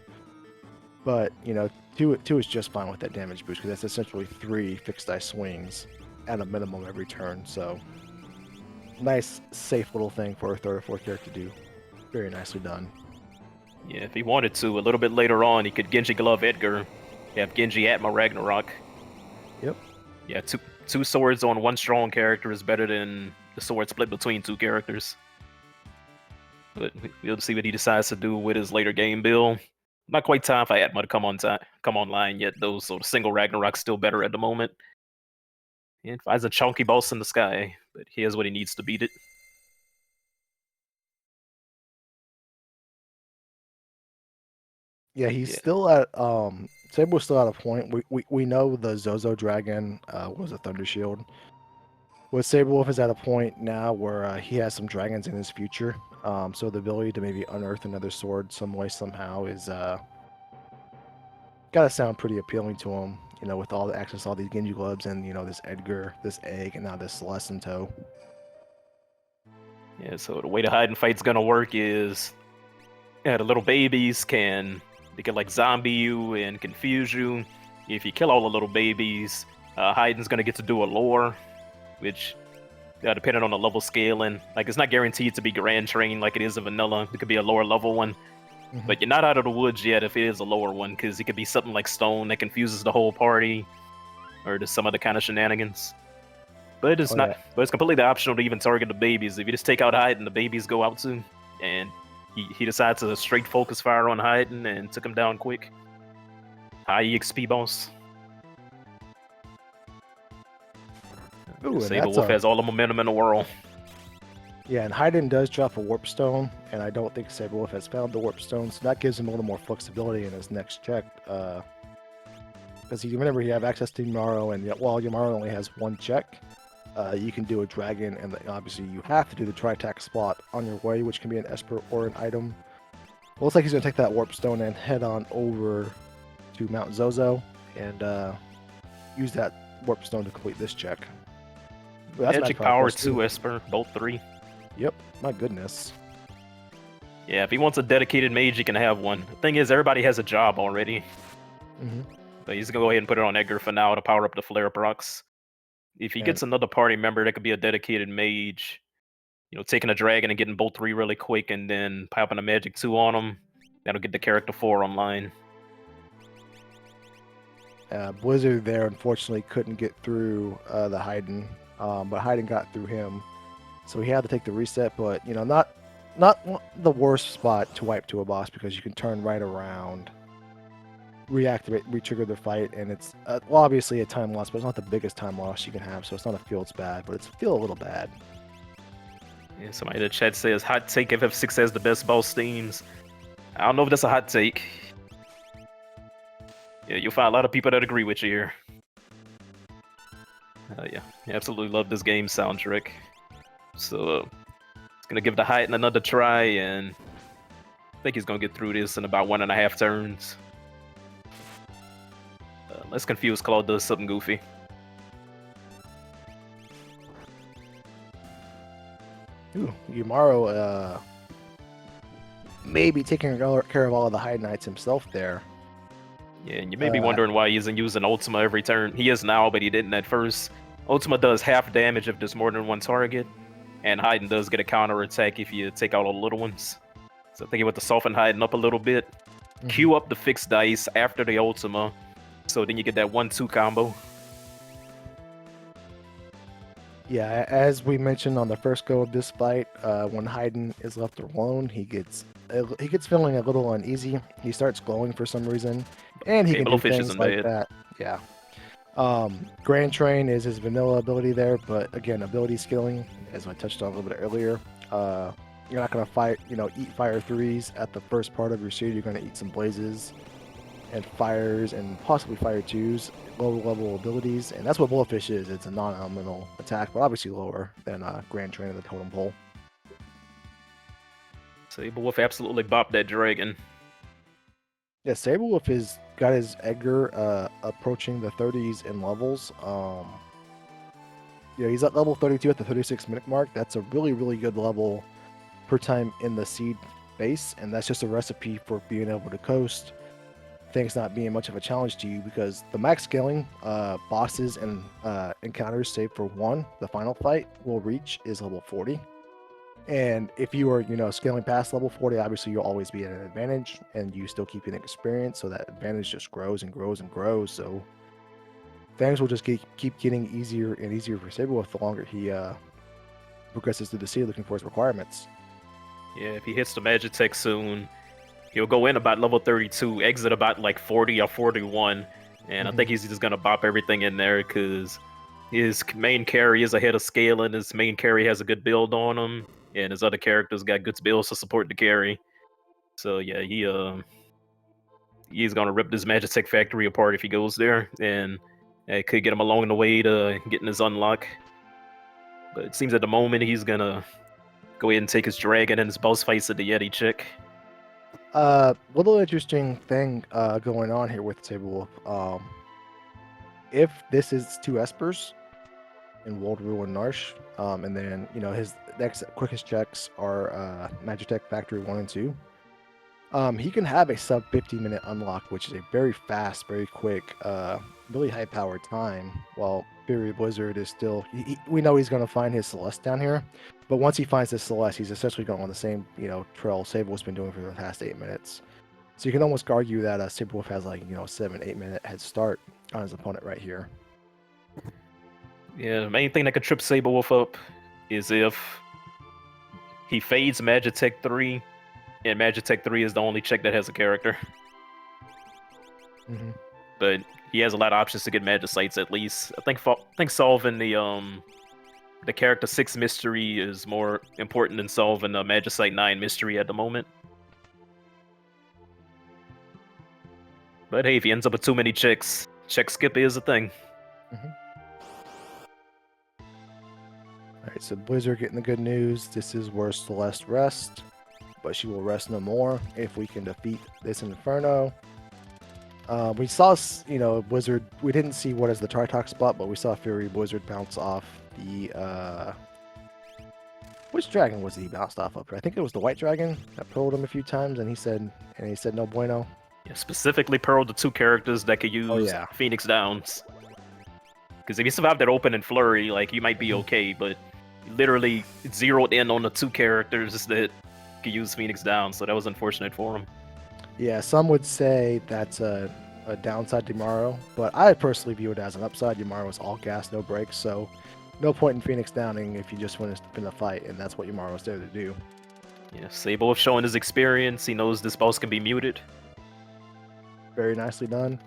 Speaker 2: but 2 is just fine with that damage boost, because that's essentially 3 fixed dice swings at a minimum every turn. So nice, safe little thing for a 3rd or 4th character to do. Very nicely done.
Speaker 1: Yeah, if he wanted to, a little bit later on, he could Genji Glove Edgar, have Genji Atma Ragnarok.
Speaker 2: Yep.
Speaker 1: Yeah, two swords on 1 strong character is better than the sword split between 2 characters. But we'll see what he decides to do with his later game build. Not quite time for Atma to come online yet, though, so the single Ragnarok's still better at the moment. And finds a chunky boss in the sky, but he has what he needs to beat it.
Speaker 2: Yeah, he's still at Sable's still at a point. We know the Zozo Dragon was a Thunder Shield. Well, Saberwolf is at a point now where he has some dragons in his future. So the ability to maybe unearth another sword some way somehow is gotta sound pretty appealing to him. With all the access to all these Genji Gloves and this Edgar, this Egg, and now this Celeste in tow.
Speaker 1: Yeah, so the way the hide and fight's gonna work is the little babies can like zombie you and confuse you. If you kill all the little babies, Hyden's gonna get to do a lore, which depending on the level scaling. Like, it's not guaranteed to be Grand Train like it is in Vanilla. It could be a lower level one. But you're not out of the woods yet if it is a lower one, because it could be something like Stone that confuses the whole party, or just some other kind of shenanigans. But it's not.
Speaker 2: Yeah.
Speaker 1: But it's completely optional to even target the babies. If you just take out Hyden, the babies go out too, and he decides to straight focus fire on Hyden and took him down quick. High EXP boss.
Speaker 2: Ooh,
Speaker 1: Sabre Wolf has all the momentum in the world.
Speaker 2: Yeah, and Hyden does drop a Warp Stone, and I don't think Sabre Wolf has found the Warp Stone, so that gives him a little more flexibility in his next check. Because remember, you have access to Yamaro, and while Yamaro only has one check, you can do a Dragon, and obviously you have to do the Tri-Tac spot on your way, which can be an Esper or an item. Well, looks like he's going to take that Warp Stone and head on over to Mount Zozo, and use that Warp Stone to complete this check. Ooh, that's
Speaker 1: Magic Power 2 Esper, both 3.
Speaker 2: Yep, my goodness.
Speaker 1: Yeah, if he wants a dedicated mage, he can have one. The thing is, everybody has a job already. So he's gonna go ahead and put it on Edgar for now to power up the flare procs. If he gets another party member that could be a dedicated mage, taking a dragon and getting both 3 really quick, and then popping a magic 2 on him, that'll get the character 4 online.
Speaker 2: Blizzard there unfortunately couldn't get through the Hyden, but Hyden got through him, so he had to take the reset. But not the worst spot to wipe to a boss, because you can turn right around, reactivate, re-trigger the fight, and it's well, obviously a time loss, but it's not the biggest time loss you can have, so it's not a feels bad, but it's feel a little bad.
Speaker 1: Yeah, somebody in the chat says hot take FF6 has the best boss themes. I don't know if that's a hot take. Yeah, you'll find a lot of people that agree with you here. Yeah, absolutely love this game soundtrack. So, it's gonna give the Hyden another try, and I think he's gonna get through this in about 1.5 turns. Let's confuse Claude does something goofy.
Speaker 2: Ooh, Yamaro maybe taking care of all of the Hyden Knights himself there.
Speaker 1: Yeah, and you may be wondering why he isn't using Ultima every turn. He is now, but he didn't at first. Ultima does half damage if there's more than one target, and Hyden does get a counter attack if you take out all the little ones. So I think he went to soften Hyden up a little bit. Queue up the fixed dice after the Ultima, so then you get that 1-2 combo.
Speaker 2: Yeah, as we mentioned on the first go of this fight, when Hyden is left alone, he gets feeling a little uneasy. He starts glowing for some reason, and he can do things like that. Yeah. Grand Train is his vanilla ability there, but again, ability skilling, as I touched on a little bit earlier. You're not gonna eat fire 3s at the first part of your suit. You're gonna eat some blazes and fires and possibly fire 2s, lower level abilities, and that's what Bullfish is. It's a non-elemental attack, but obviously lower than Grand Train of the totem pole.
Speaker 1: Sabre Wolf absolutely bopped that dragon.
Speaker 2: Yeah, Sabre Wolf has got his Edgar approaching the 30s in levels. He's at level 32 at the 36-minute mark. That's a really, really good level per time in the seed base, and that's just a recipe for being able to coast, things not being much of a challenge to you, because the max scaling bosses and encounters, save for one, the final fight will reach is level 40. And if you are, scaling past level 40, obviously you'll always be at an advantage, and you still keep getting experience, so that advantage just grows and grows and grows. So things will just keep getting easier and easier for Sabre Wolf the longer he progresses through the sea looking for his requirements.
Speaker 1: Yeah, if he hits the magic tech soon, he'll go in about level 32, exit about like 40 or 41, and I think he's just gonna bop everything in there, because his main carry is ahead of scaling. His main carry has a good build on him, and his other characters got good builds to support the carry. So yeah, he's gonna rip this Magic Tech factory apart if he goes there, and it could get him along the way to getting his unlock. But it seems at the moment he's gonna go ahead and take his dragon and his boss fights at the Yeti check.
Speaker 2: Little interesting thing going on here with Sabre Wolf. If this is 2 Espers in World Ruin Narsh, and then his next quickest checks are Magitech Factory 1 and 2. He can have a sub 50-minute unlock, which is a very fast, very quick, really high powered time. Well, FieryBlizzard is still. We know he's going to find his Celeste down here, but once he finds his Celeste, he's essentially going on the same trail Sabrewolf's been doing for the past 8 minutes. So you can almost argue that Sabrewolf has like 7-8 minute head start on his opponent right here.
Speaker 1: Yeah, the main thing that could trip Sabrewolf up is if he fades Magitech 3, and Magitech 3 is the only check that has a character.
Speaker 2: Mm-hmm.
Speaker 1: But he has a lot of options to get Magicites at least. I think solving the character 6 mystery is more important than solving the Magicite 9 mystery at the moment. But hey, if he ends up with too many checks, check skip is a thing.
Speaker 2: Mm-hmm. Alright, so Blizzard getting the good news. This is where Celeste rests, but she will rest no more if we can defeat this Inferno. We saw, Blizzard. We didn't see what is the Tritok spot, but we saw FieryBlizzard bounce off the. Which dragon was he bounced off of? I think it was the white dragon that pearled him a few times, and he said no bueno.
Speaker 1: Yeah, specifically pearled the 2 characters that could use Phoenix Downs. Because if you survive that open and flurry, like you might be okay, but you literally zeroed in on the 2 characters that could use Phoenix Downs, so that was unfortunate for him.
Speaker 2: Yeah, some would say that's a downside to Yamaru, but I personally view it as an upside. Yamaru is all gas, no brakes, so no point in Phoenix Downing if you just want to win a fight, and that's what Yamaru is there to do.
Speaker 1: Yeah, Sabrewolf showing his experience. He knows this boss can be muted.
Speaker 2: Very nicely done.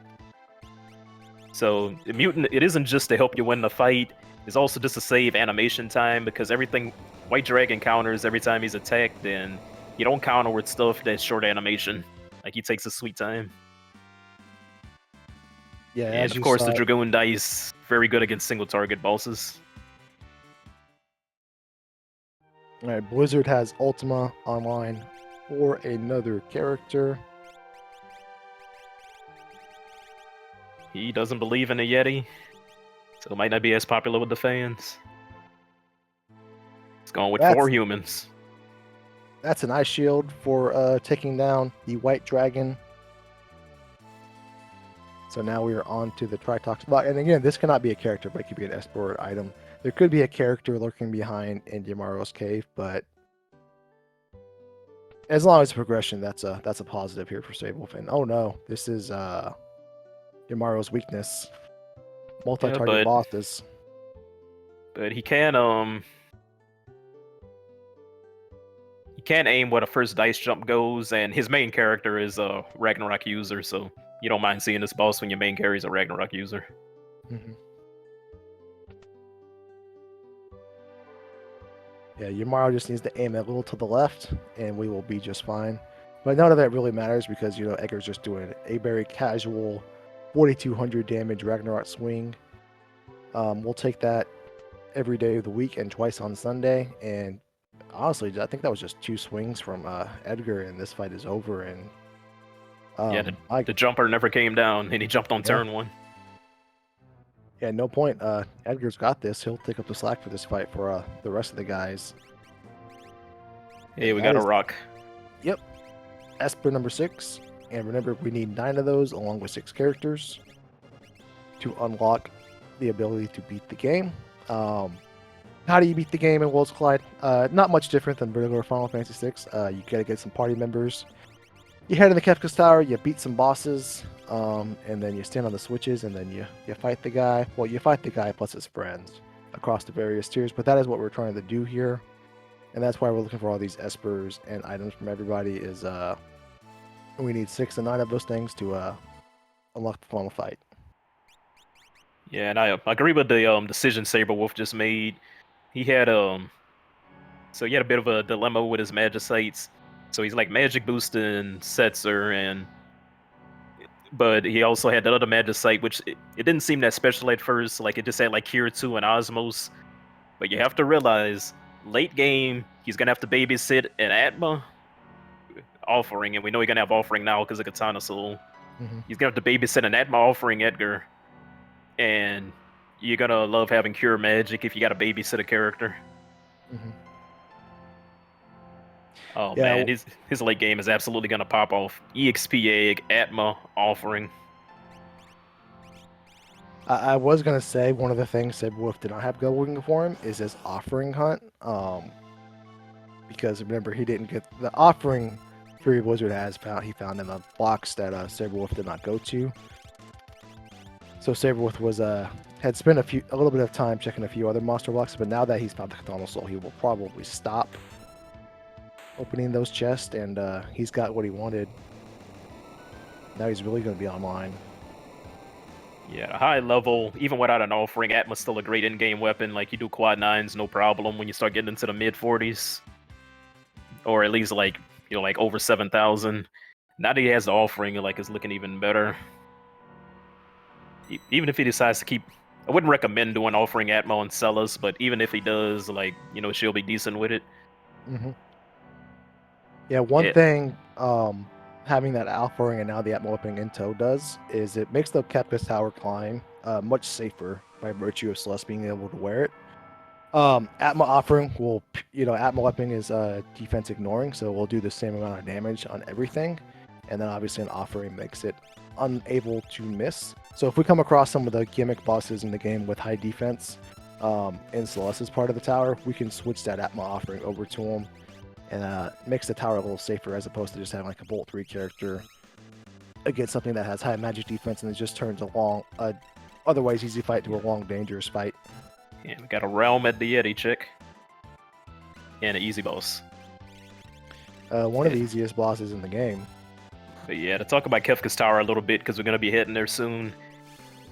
Speaker 1: So, mutant, it isn't just to help you win the fight, it's also just to save animation time, because everything White Dragon counters every time he's attacked, and you don't counter with stuff that's short animation. Like, he takes his sweet time.
Speaker 2: Yeah,
Speaker 1: and of course the Dragoon dice, very good against single target bosses.
Speaker 2: Alright, Blizzard has Ultima online for another character.
Speaker 1: He doesn't believe in a Yeti, so it might not be as popular with the fans. It's going with 4 humans.
Speaker 2: That's an ice shield for taking down the white dragon. So now we are on to the Tritok spot. And again, this cannot be a character, but it could be an Esper item. There could be a character lurking behind in Yamaru's cave, but as long as progression, that's a positive here for Sabrewolf. And oh no, this is Yamaru's weakness. Multi-target bosses.
Speaker 1: But he can aim where the first dice jump goes, and his main character is a Ragnarok user, so you don't mind seeing this boss when your main carry is a Ragnarok user.
Speaker 2: Mm-hmm. Yeah, Yamaru just needs to aim a little to the left, and we will be just fine. But none of that really matters because, Edgar's just doing a very casual 4,200 damage Ragnarok swing. We'll take that every day of the week and twice on Sunday. And honestly, I think that was just 2 swings from Edgar, and this fight is over. And
Speaker 1: the jumper never came down, and he jumped on turn 1.
Speaker 2: Yeah, no point. Edgar's got this. He'll take up the slack for this fight for the rest of the guys.
Speaker 1: Hey, we got a rock.
Speaker 2: Yep. Esper number 6. And remember, we need 9 of those along with 6 characters to unlock the ability to beat the game. How do you beat the game in Worlds Collide? Not much different than regular Final Fantasy VI. You gotta get some party members. You head to the Kefka's Tower, you beat some bosses, and then you stand on the switches, and then you fight the guy. Well, you fight the guy plus his friends across the various tiers, but that is what we're trying to do here. And that's why we're looking for all these Espers and items from everybody is we need 6 to 9 of those things to unlock the final fight.
Speaker 1: Yeah, and I agree with the decision Sabrewolf just made. He had a bit of a dilemma with his Magicites. So he's like magic boosting Setzer, but he also had that other Magicite, which it didn't seem that special at first. Like it just had like Cure 2 and Osmos. But you have to realize, late game, he's gonna have to babysit an Atma offering, and we know he's gonna have offering now because of Katana Soul.
Speaker 2: Mm-hmm.
Speaker 1: He's gonna have to babysit an Atma offering Edgar, and you're gonna love having Cure Magic if you gotta babysit a character.
Speaker 2: Mm-hmm.
Speaker 1: Oh man, his late game is absolutely gonna pop off. EXP Egg, Atma, offering.
Speaker 2: I was gonna say one of the things Saberwolf did not have going for him is his offering hunt. Because remember he didn't get the offering FieryBlizzard has found. He found in the blocks that Saberwolf did not go to. So Saberwolf was had spent a little bit of time checking a few other monster blocks, but now that he's found the Katana Soul, he will probably stop opening those chests, and he's got what he wanted. Now he's really going to be online.
Speaker 1: Yeah, high level, even without an offering, Atma's still a great in-game weapon. Like, you do quad 9s, no problem when you start getting into the mid-40s. Or at least, like, you know, like over 7,000. Now that he has the offering, like, it's looking even better. Even if he decides to keep... I wouldn't recommend doing offering Atma on Celis, but even if he does, like, you know, she'll be decent with it.
Speaker 2: Mm-hmm. Yeah, one thing having that offering and now the Atma weapon in tow does is it makes the Kefka's Tower climb much safer by virtue of Celeste being able to wear it. Atma offering will, Atma weapon is defense ignoring, so we'll do the same amount of damage on everything. And then obviously an offering makes it unable to miss. So if we come across some of the gimmick bosses in the game with high defense in Celeste's part of the tower, we can switch that Atma offering over to him. And makes the tower a little safer as opposed to just having like a Bolt 3 character against something that has high magic defense and it just turns a long, otherwise easy fight to a long, dangerous fight.
Speaker 1: Yeah, we got a Realm at the Yeti chick. And an easy boss.
Speaker 2: One of the easiest bosses in the game.
Speaker 1: But yeah, to talk about Kefka's Tower a little bit, because we're going to be heading there soon.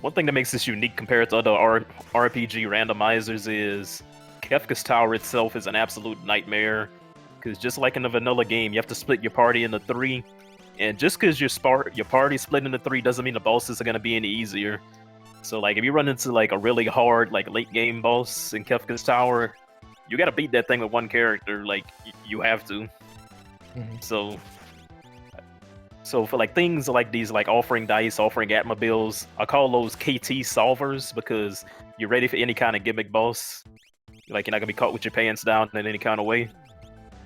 Speaker 1: One thing that makes this unique compared to other RPG randomizers is Kefka's Tower itself is an absolute nightmare. Because just like in a vanilla game, you have to split your party into 3. And just because your party split into 3 doesn't mean the bosses are going to be any easier. So like if you run into like a really hard like late game boss in Kefka's Tower, you got to beat that thing with one character. Like you have to. Mm-hmm. So for like things like these, like offering dice, offering Atma bills, I call those KT solvers because you're ready for any kind of gimmick boss. Like you're not gonna be caught with your pants down in any kind of way.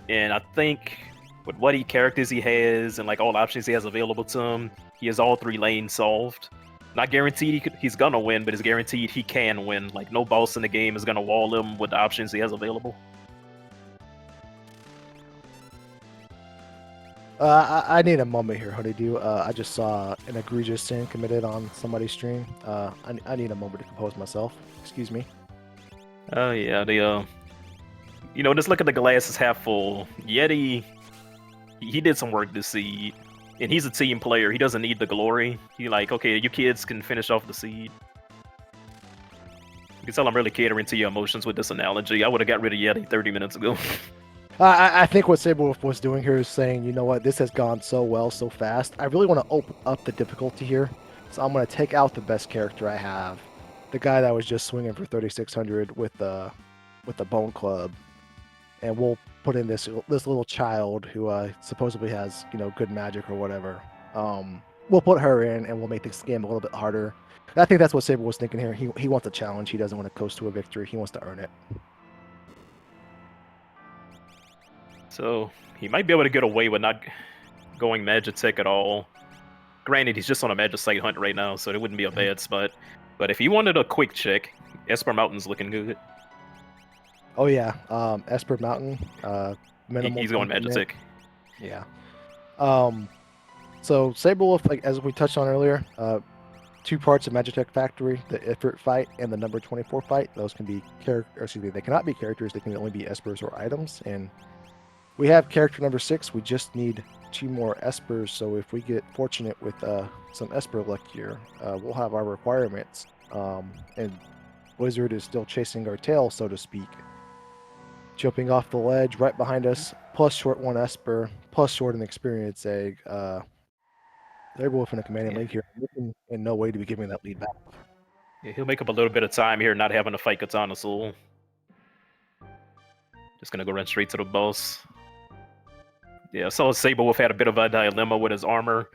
Speaker 1: And I think with what characters he has and like all options he has available to him, he has all 3 lanes solved. Not guaranteed he's gonna win, but it's guaranteed he can win. Like no boss in the game is gonna wall him with the options he has available.
Speaker 2: I need a moment here, Honeydew. I just saw an egregious sin committed on somebody's stream. I need a moment to compose myself. Excuse me.
Speaker 1: Oh yeah, just look at the glass is half full. Yeti, he did some work this seed, and he's a team player. He doesn't need the glory. He like, okay, you kids can finish off the seed. You can tell I'm really catering to your emotions with this analogy. I would have got rid of Yeti 30 minutes ago.
Speaker 2: I think what Saberwolf was doing here is saying, you know what, this has gone so well, so fast. I really want to open up the difficulty here. So I'm going to take out the best character I have. The guy that was just swinging for 3,600 with the Bone Club. And we'll put in this little child who supposedly has, good magic or whatever. We'll put her in and we'll make this game a little bit harder. I think that's what Sabre was thinking here. He wants a challenge. He doesn't want to coast to a victory. He wants to earn it.
Speaker 1: So he might be able to get away with not going Magitech at all. Granted, he's just on a Magicite hunt right now, so it wouldn't be a bad spot. But if he wanted a quick check, Esper Mountain's looking good.
Speaker 2: Oh yeah, Esper Mountain. Minimal.
Speaker 1: He's going Magitech.
Speaker 2: Yeah. So Saberwolf, like as we touched on earlier, 2 parts of Magitech Factory: the Ifrit fight and the number 24 fight. Those can be they cannot be characters. They can only be Espers or items. And we have character number 6. We just need 2 more Espers. So if we get fortunate with some Esper luck here, we'll have our requirements. And Blizzard is still chasing our tail, so to speak. Jumping off the ledge right behind us, plus short 1 Esper, plus short an experience egg. Saberwolf in a commanding league here. Looking in no way to be giving that lead back.
Speaker 1: Yeah, he'll make up a little bit of time here, not having to fight Katana Soul. Just gonna go run straight to the boss. Yeah, so Saberwolf had a bit of a dilemma with his armor.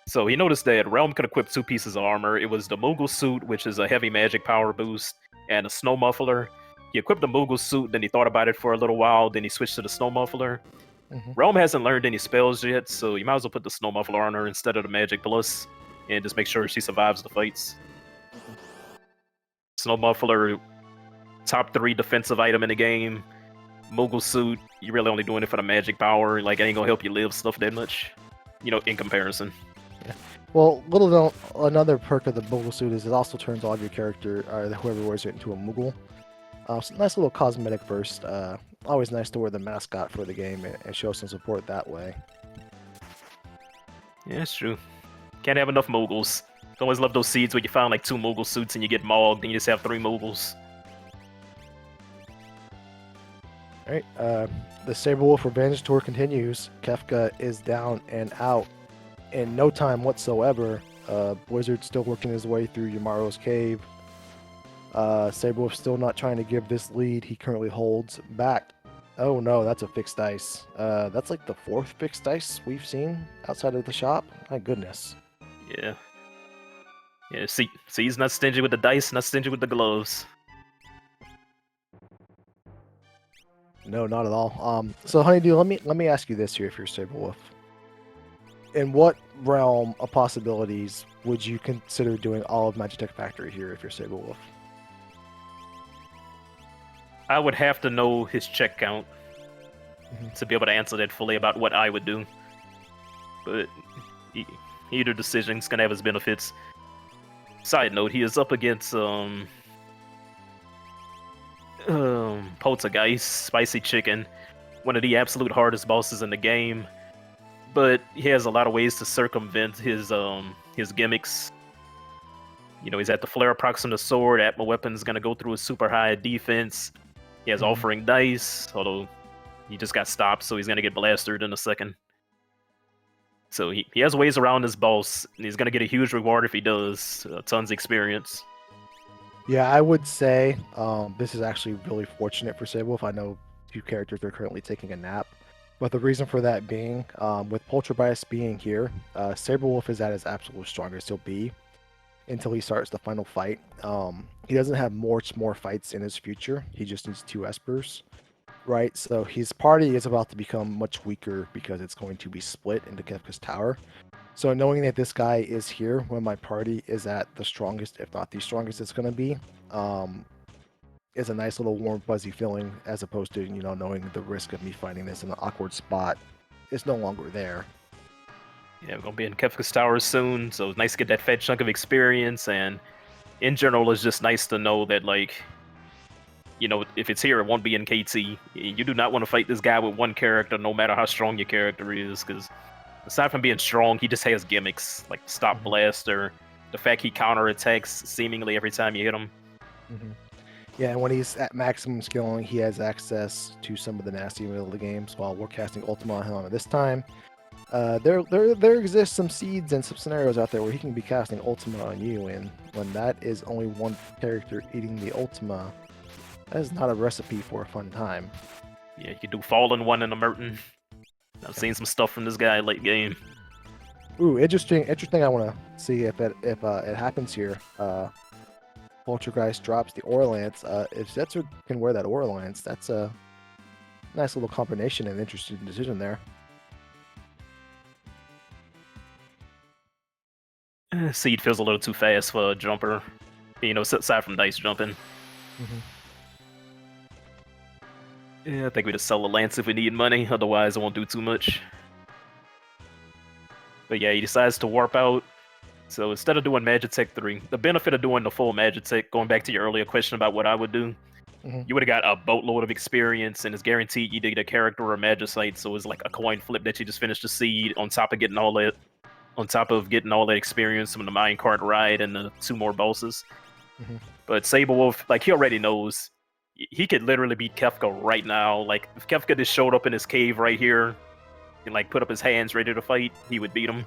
Speaker 1: So he noticed that Realm could equip 2 pieces of armor. It was the Moogle suit, which is a heavy magic power boost, and a snow muffler. He equipped the Moogle suit, then he thought about it for a little while, then he switched to the snow muffler. Realm hasn't learned any spells yet, so you might as well put the snow muffler on her instead of the magic plus, and just make sure she survives the fights. Snow Muffler, top 3 defensive item in the game. Mogul Suit, you're really only doing it for the magic power. Like, it ain't gonna help you live stuff that much, in comparison.
Speaker 2: Yeah. Well, little known, another perk of the Moogle suit is it also turns all of your character, or whoever wears it, into a Moogle. So nice little cosmetic burst. Always nice to wear the mascot for the game and show some support that way.
Speaker 1: Yeah, it's true. Can't have enough Moguls. Always love those seeds where you find like 2 Moogle suits and you get mogged and you just have 3 Moguls.
Speaker 2: Alright, the Sabrewolf Revenge Tour continues. Kefka is down and out in no time whatsoever. Blizzard still working his way through Yamaro's cave. Sabrewolf still not trying to give this lead he currently holds back. Oh no, that's a fixed dice. That's like the 4th fixed dice we've seen outside of the shop. My goodness.
Speaker 1: Yeah. Yeah, see, he's not stingy with the dice, not stingy with the gloves.
Speaker 2: No, not at all. So Honeydew, let me ask you this here if you're Sabrewolf. In what realm of possibilities would you consider doing all of Magitech Factory here if you're Sabrewolf?
Speaker 1: I would have to know his check count to be able to answer that fully about what I would do. But either decision's gonna have its benefits. Side note, he is up against Poltergeist, Spicy Chicken, one of the absolute hardest bosses in the game. But he has a lot of ways to circumvent his gimmicks. He's at the Flare Proxima Sword. Atma Weapon's gonna go through a super high defense. He has Offering Dice, although he just got stopped, so he's gonna get blasted in a second. So he has ways around this boss, and he's gonna get a huge reward if he does. Tons of experience.
Speaker 2: Yeah, I would say this is actually really fortunate for Sabrewolf. I know 2 characters are currently taking a nap, but the reason for that being, with Poltergeist being here, Sabrewolf is at his absolute strongest he'll be until he starts the final fight. He doesn't have much more fights in his future. He just needs 2 Espers, right? So his party is about to become much weaker because it's going to be split into Kefka's Tower. So knowing that this guy is here when my party is at the strongest, if not the strongest it's going to be, is a nice little warm fuzzy feeling, as opposed to, knowing the risk of me finding this in an awkward spot is no longer there.
Speaker 1: Yeah, we're gonna be in Kefka's Tower soon, so it's nice to get that fat chunk of experience, and in general, it's just nice to know that, like, if it's here, it won't be in KT. You do not want to fight this guy with 1 character, no matter how strong your character is, because aside from being strong, he just has gimmicks, like Stop Blaster, the fact he counterattacks seemingly every time you hit him.
Speaker 2: Yeah, and when he's at maximum scaling, he has access to some of the nasty middle of the games while we're casting Ultima on him at this time. There exists some seeds and some scenarios out there where he can be casting Ultima on you, and when that is only 1 character eating the Ultima, that is not a recipe for a fun time.
Speaker 1: Yeah, you could do Fallen 1 in a Merton. I've seen some stuff from this guy late game.
Speaker 2: Ooh, interesting. I want to see if it happens here. Poltergeist drops the Aura Lance. If Setzer can wear that Aura Lance, that's a nice little combination and interesting decision there.
Speaker 1: Seed feels a little too fast for a jumper, aside from dice jumping. Yeah, I think we just sell the Lance if we need money, otherwise it won't do too much. But yeah, he decides to warp out. So instead of doing Magitech 3, the benefit of doing the full Magitech, going back to your earlier question about what I would do, you would have got a boatload of experience, and it's guaranteed you did a character or a Magicite, so it's like a coin flip that you just finished the seed on top of getting all that experience from the minecart ride and the 2 more bosses. But Sabrewolf, like, he already knows he could literally beat Kefka right now. Like, if Kefka just showed up in his cave right here and, like, put up his hands ready to fight, he would beat him.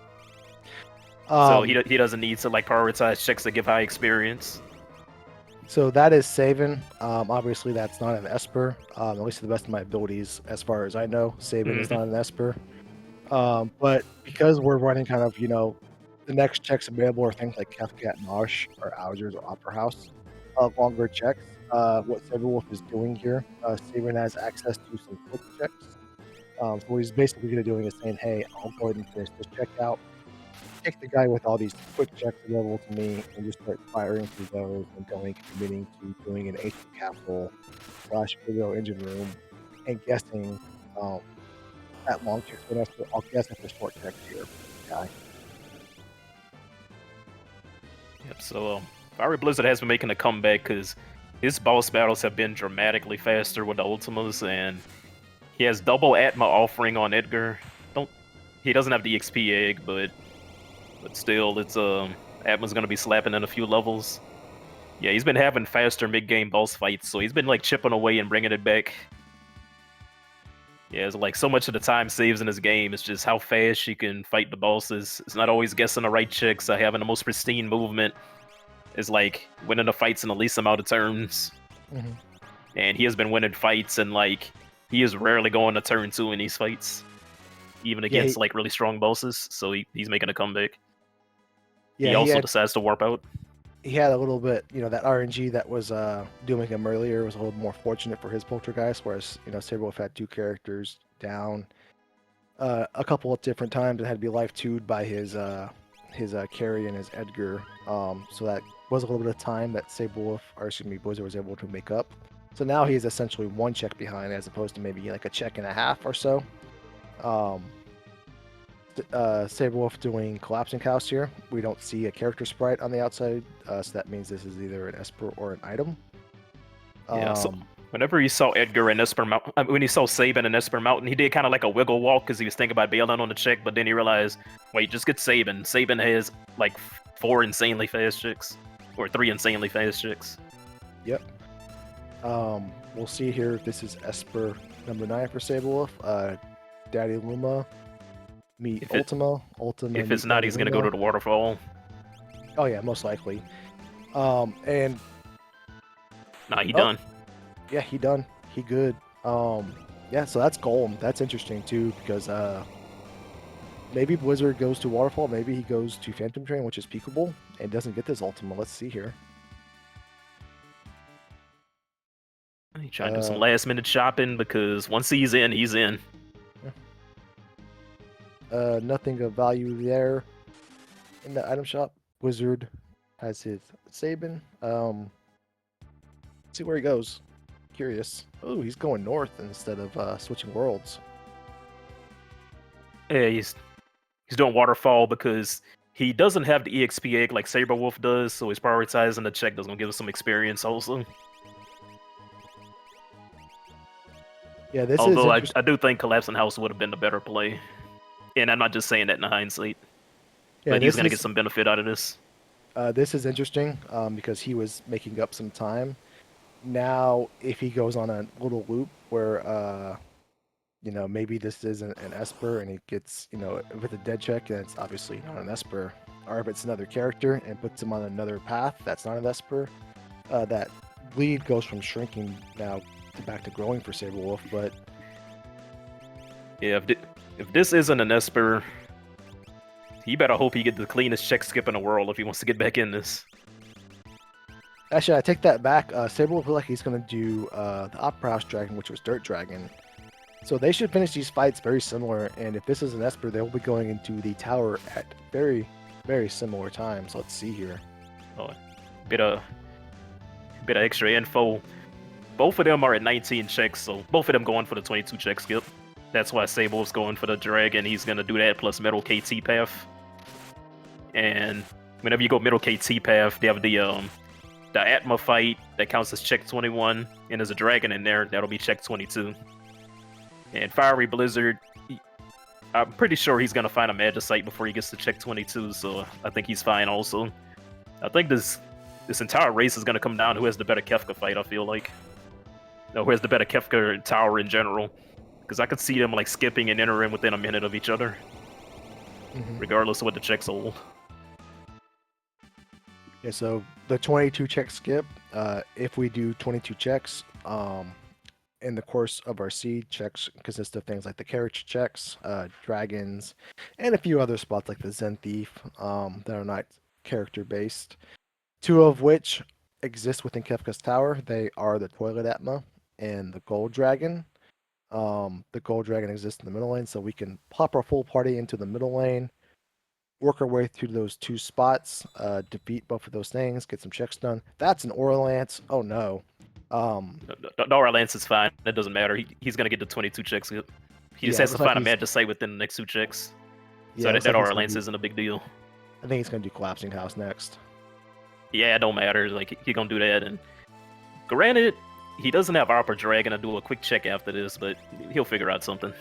Speaker 1: So he doesn't need to, like, prioritize checks that give high experience.
Speaker 2: So that is Saban. Obviously, that's not an Esper. At least to the best of my abilities, as far as I know, Saban is not an Esper. But because we're running kind of, the next checks available are things like Kefka, Marsh, or Algiers, or Opera House. Longer checks. What Sabrewolf is doing here, Saban has access to some quick checks. So what he's basically going to doing is saying, hey, I'll go ahead and finish this check out. take the guy with all these quick checks available to me and just start firing through those and going committing to doing an ancient capital slash video engine room and guessing at long checks for us. I'll guess at the short checks here for this guy.
Speaker 1: Yep. So FieryBlizzard has been making a comeback because his boss battles have been dramatically faster with the Ultimas, and he has double Atma offering on Edgar. He doesn't have the XP egg, but still, it's Atma's gonna be slapping in a few levels. Yeah, he's been having faster mid-game boss fights, so he's been like chipping away and bringing it back. Yeah, it's like so much of the time saves in this game. It's just how fast you can fight the bosses. It's not always guessing the right checks or having the most pristine movement. It's like winning the fights in the least amount of turns.
Speaker 2: Mm-hmm.
Speaker 1: And he has been winning fights, and like he is rarely going to turn 2 in these fights, even against like really strong bosses. So he's making a comeback. Yeah, he also decides to warp out.
Speaker 2: He had a little bit, that RNG that was doing him earlier was a little more fortunate for his Poltergeist, whereas Sabre had 2 characters down a couple of different times and had to be life 2'd by his carry and his Edgar. So that was a little bit of time that Blizzard was able to make up. So now he's essentially 1 check behind as opposed to maybe like a check and a half or so. Saberwolf doing Collapsing Cows here. We don't see a character sprite on the outside, so that means this is either an Esper or an item.
Speaker 1: Yeah, so whenever he saw Edgar and Esper Mountain, when he saw Saban and Esper Mountain, he did kind of like a wiggle walk because he was thinking about bailing on the check, but then he realized, wait, just get Saban. Saban has like 4 insanely fast chicks, or 3 insanely fast chicks.
Speaker 2: Yep. We'll see here if this is Esper number 9 for Saberwolf. Daddy Luma. Meet Ultima.
Speaker 1: If it's not, he's going to go to the waterfall.
Speaker 2: Oh, yeah, most likely. And...
Speaker 1: Nah, he done.
Speaker 2: Yeah, he done. He good. Yeah, so that's Golem. That's interesting, too, because maybe Blizzard goes to waterfall. Maybe he goes to Phantom Train, which is peekable, and doesn't get this Ultima. Let's see here.
Speaker 1: He's trying to do some last-minute shopping, because once he's in, he's in.
Speaker 2: Nothing of value there in the item shop. Wizard has his Saban. Let's see where he goes. Curious. Oh, he's going north instead of switching worlds.
Speaker 1: Yeah, he's doing waterfall because he doesn't have the EXP egg like Saberwolf does, so he's prioritizing the check that's gonna give us some experience also.
Speaker 2: Yeah, this
Speaker 1: Although
Speaker 2: is
Speaker 1: I do think Collapsing House would have been the better play. And I'm not just saying that in hindsight. Yeah, but he's going to get some benefit out of this.
Speaker 2: This is interesting because he was making up some time. Now, if he goes on a little loop where, maybe this isn't an Esper and he gets, with a dead check, and it's obviously not an Esper, or if it's another character and puts him on another path that's not an Esper, that lead goes from shrinking now back to growing for Saberwolf, but...
Speaker 1: Yeah, if this isn't an Esper, he better hope he gets the cleanest check skip in the world if he wants to get back in this.
Speaker 2: Actually, I take that back. Sabre will feel like he's going to do the Opera House Dragon, which was Dirt Dragon. So they should finish these fights very similar, and if this is an Esper, they'll be going into the tower at very, very similar times. Let's see here.
Speaker 1: Oh, bit of extra info. Both of them are at 19 checks, so both of them going for the 22 check skip. That's why Sable's going for the Dragon. He's going to do that plus middle KT path. And whenever you go middle KT path, they have the Atma fight that counts as check 21. And there's a Dragon in there. That'll be check 22. And FieryBlizzard, I'm pretty sure he's going to find a Magicite before he gets to check 22. So I think he's fine also. I think this entire race is going to come down to who has the better Kefka fight, I feel like. No, who has the better Kefka tower in general. Because I could see them like skipping and entering within a minute of each other, regardless of what the checks hold.
Speaker 2: Yeah, so the 22 check skip, if we do 22 checks, in the course of our seed, checks consist of things like the carriage checks, dragons, and a few other spots like the Zen Thief that are not character-based, 2 of which exist within Kefka's tower. They are the Toilet Atma and the Gold Dragon. The Gold Dragon exists in the middle lane, so we can pop our full party into the middle lane, work our way through those 2 spots, defeat both of those things, get some checks done. That's an Aura Lance. Oh no.
Speaker 1: Nora Lance is fine. It doesn't matter. He's gonna get the 22 checks. He just
Speaker 2: Yeah,
Speaker 1: has to
Speaker 2: looks like
Speaker 1: find a
Speaker 2: he's
Speaker 1: Magic Site within the next 2 checks. So
Speaker 2: yeah, looks
Speaker 1: that
Speaker 2: like he's
Speaker 1: Aura
Speaker 2: gonna
Speaker 1: Lance
Speaker 2: do,
Speaker 1: isn't a big deal.
Speaker 2: I think he's gonna do Collapsing House next.
Speaker 1: Yeah, it don't matter. Like he gonna do that. And granted, he doesn't have Opera Dragon to do a quick check after this, but he'll figure out something.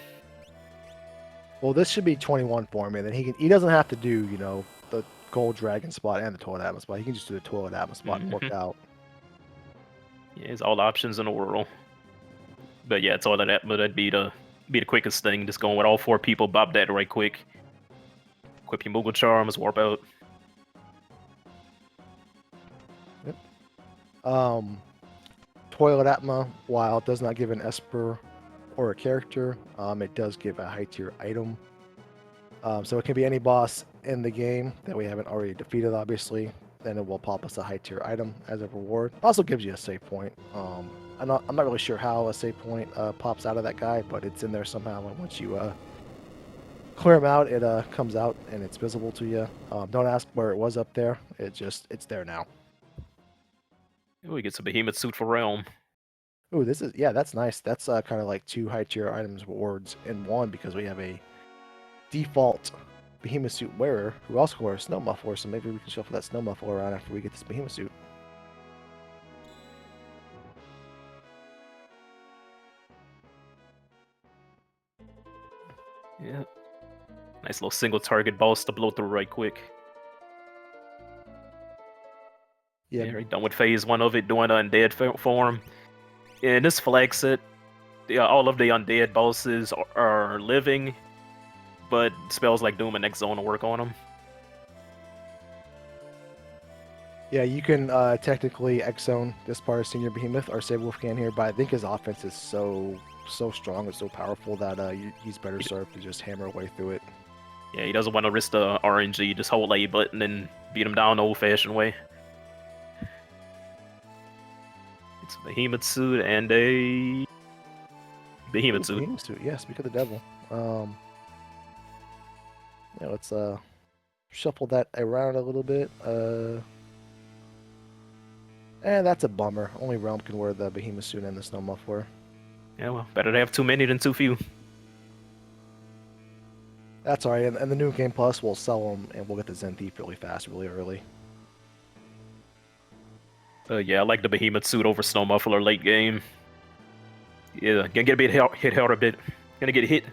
Speaker 2: Well, this should be 21 for him, and then he doesn't have to do, you know, the Gold Dragon spot and the Toilet Atma spot. He can just do the Toilet Atma spot and work out.
Speaker 1: Yeah, it's all options in the world. But yeah, it's all that. But that'd be the quickest thing. Just going with all 4 people, bob that right quick. Equip your Moogle Charms, warp out.
Speaker 2: Yep. Toilet Atma, while it does not give an Esper or a character, it does give a high tier item. So it can be any boss in the game that we haven't already defeated, obviously. Then it will pop us a high tier item as a reward. Also gives you a save point. I'm not really sure how a save point pops out of that guy, but it's in there somehow. And once you clear him out, it comes out and it's visible to you. Don't ask where it was up there. It's there now.
Speaker 1: We get some Behemoth Suit for Realm.
Speaker 2: Ooh, that's nice. That's kind of like 2 high tier items rewards in one, because we have a default Behemoth Suit wearer who also wears Snow Muffler, so maybe we can shuffle that Snow Muffler around after we get this Behemoth Suit.
Speaker 1: Yeah. Nice little single target boss to blow through right quick. Yeah, right done with phase 1 of it, doing the undead form. In this flag set, all of the undead bosses are living, but spells like Doom and X-Zone will work on them.
Speaker 2: Yeah, you can technically X-Zone this part of Senior Behemoth, or Sabrewolf can here, but I think his offense is so strong and so powerful that he's better served to just hammer away through it.
Speaker 1: Yeah, he doesn't want to risk the RNG, just hold A button and beat him down the old-fashioned way. It's a Behemoth Suit and a Behemoth Suit.
Speaker 2: Behemoth Suit, yeah, speak of the devil. Yeah, let's shuffle that around a little bit. And that's a bummer. Only Realm can wear the Behemoth Suit and the Snow Muffler.
Speaker 1: Yeah, well, better to have too many than too few.
Speaker 2: That's alright, and the new Game Plus will sell them, and we'll get the Zen Thief really fast, really early.
Speaker 1: Yeah, I like the Behemoth Suit over Snow Muffler late game. Yeah, gonna get a bit hit hard a bit. Gonna get hit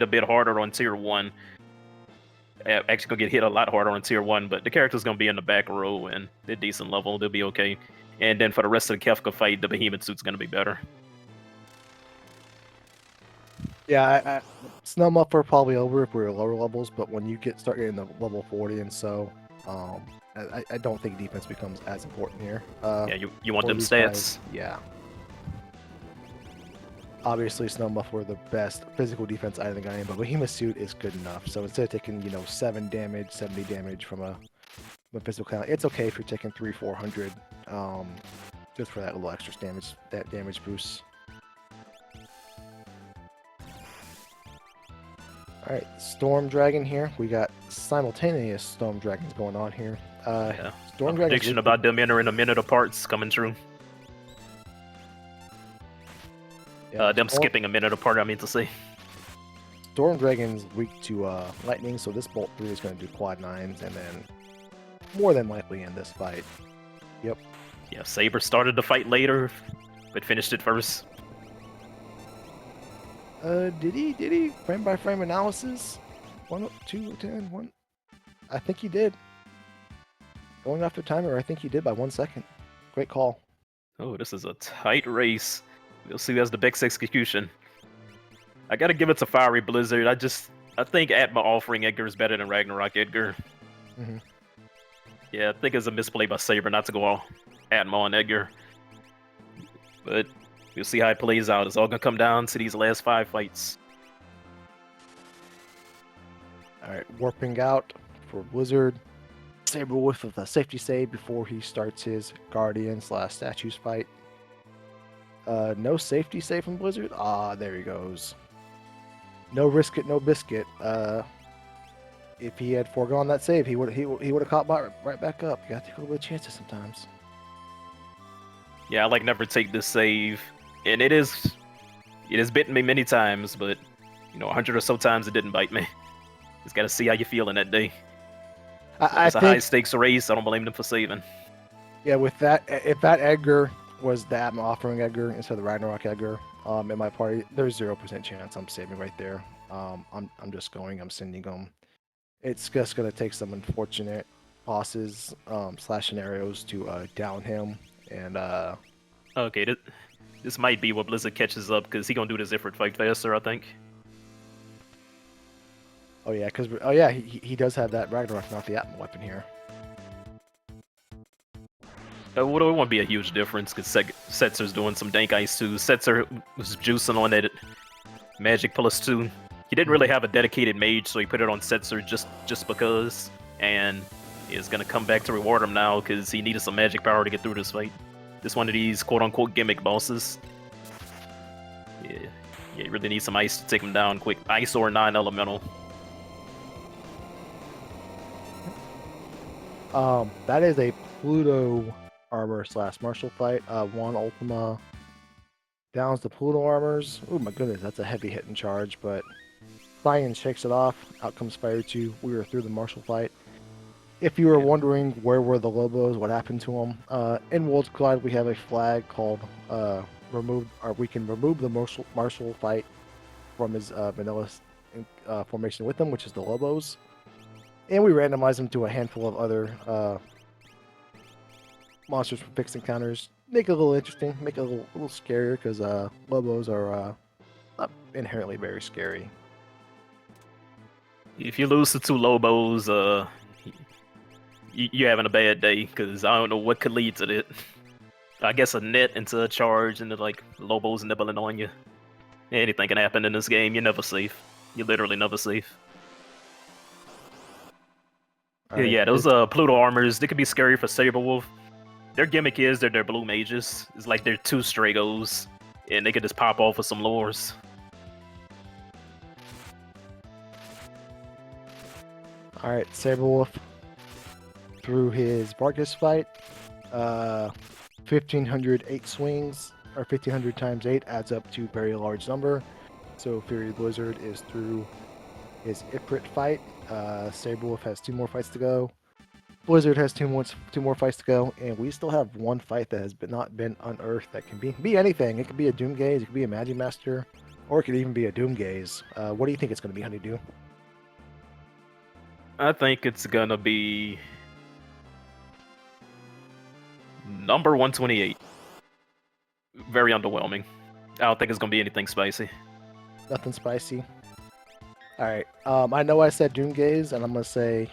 Speaker 1: a bit harder on tier 1. Actually gonna get hit a lot harder on tier 1, but the character's gonna be in the back row and they're decent level, they'll be okay. And then for the rest of the Kefka fight, the Behemoth Suit's gonna be better.
Speaker 2: Yeah, Snow Muffler probably over if we were lower levels, but when you start getting to level 40 and so, I don't think defense becomes as important here.
Speaker 1: Yeah, you want them stats.
Speaker 2: Yeah. Obviously, Snow Muffler the best physical defense item in the game, but Behemoth Suit is good enough. So instead of taking, 7 damage, 70 damage from a physical count, it's okay if you're taking 300-400, just for that little extra damage boost. Alright, Storm Dragon here. We got simultaneous Storm Dragons going on here.
Speaker 1: Yeah.
Speaker 2: Storm
Speaker 1: Dragon. Prediction about them entering a minute apart's coming true.
Speaker 2: Yeah,
Speaker 1: them skipping a minute apart, I mean to say.
Speaker 2: Storm Dragon's weak to lightning, so this Bolt 3 is going to do quad 9s, and then more than likely in this fight. Yep.
Speaker 1: Yeah, Sabre started the fight later, but finished it first.
Speaker 2: Did he? Frame by frame analysis? 1, 2, 10, 1. I think he did. Going off the timer, I think he did by 1 second. Great call.
Speaker 1: Oh, this is a tight race. We'll see who has the best execution. I gotta give it to FieryBlizzard. I think Atma offering Edgar is better than Ragnarok Edgar.
Speaker 2: Mm-hmm.
Speaker 1: Yeah, I think it's a misplay by Sabre not to go all Atma on Edgar. But we'll see how it plays out. It's all gonna come down to these last 5 fights.
Speaker 2: Alright, warping out for Blizzard. Sabrewolf with a safety save before he starts his Guardian/Statues fight. No safety save from Blizzard. Ah, there he goes. No risk it, no biscuit. Yeah, if he had foregone that save, he would have caught right back up. You gotta take a little bit of chances sometimes.
Speaker 1: Yeah, I like never take this save, and it has bitten me many times, but 100 or so times it didn't bite me. Just gotta see how you feeling that day. It's a high stakes race. I don't blame them for saving.
Speaker 2: Yeah, with that, if that Edgar was the Atma offering Edgar instead of the Ragnarok Edgar, in my party, there's 0% chance I'm saving right there. I'm sending them. It's just gonna take some unfortunate bosses / scenarios to down him, and
Speaker 1: Okay, this might be where Blizzard catches up, because he gonna do this Ifrit fight faster, I think.
Speaker 2: oh yeah, he does have that Ragnarok, not the Atma weapon here.
Speaker 1: It won't be a huge difference, because Setzer's doing some dank ice too. Setzer was juicing on that magic +2. He didn't really have a dedicated mage, so he put it on Setzer just because, and is gonna come back to reward him now because he needed some magic power to get through this fight. This one of these quote-unquote gimmick bosses. Yeah, you really need some ice to take him down quick. Ice or non-elemental.
Speaker 2: That is a Pluto armor / martial fight. One Ultima downs the Pluto armors. Oh my goodness, that's a heavy hitting charge, but Cyan shakes it off. Out comes Fire 2. We were through the martial fight. If you were wondering where were the Lobos, what happened to them, in Worlds Collide we have a flag called we can remove the martial fight from his vanilla formation with them, which is the Lobos. And we randomize them to a handful of other monsters for fixed encounters. Make it a little interesting, make it a little scarier, because Lobos are not inherently very scary.
Speaker 1: If you lose to 2 Lobos, you're having a bad day, because I don't know what could lead to that. I guess a net into a charge and like Lobos nibbling on you. Anything can happen in this game. You're never safe. You're literally never safe.
Speaker 2: Right.
Speaker 1: Yeah, those Pluto armors, they could be scary for Sabrewolf. Their gimmick is they're blue mages. It's like they're 2 Stragos, and they could just pop off with some lures.
Speaker 2: Alright, Sabrewolf through his Vargas fight. 1,508 swings, or 1,500 times 8 adds up to a very large number. So FieryBlizzard is through his Ifrit fight. Sabrewolf has 2 more fights to go. Blizzard has 2 more fights to go, and we still have 1 fight that has not been unearthed. That can be anything. It could be a Doom Gaze, it could be a Magic Master, or it could even be a Doom Gaze. What do you think it's going to be, Honeydew?
Speaker 1: I think it's gonna be number 128. Very underwhelming. I don't think it's gonna be anything spicy.
Speaker 2: Nothing spicy. Alright, I know I said Doom Gaze, and I'm going to say,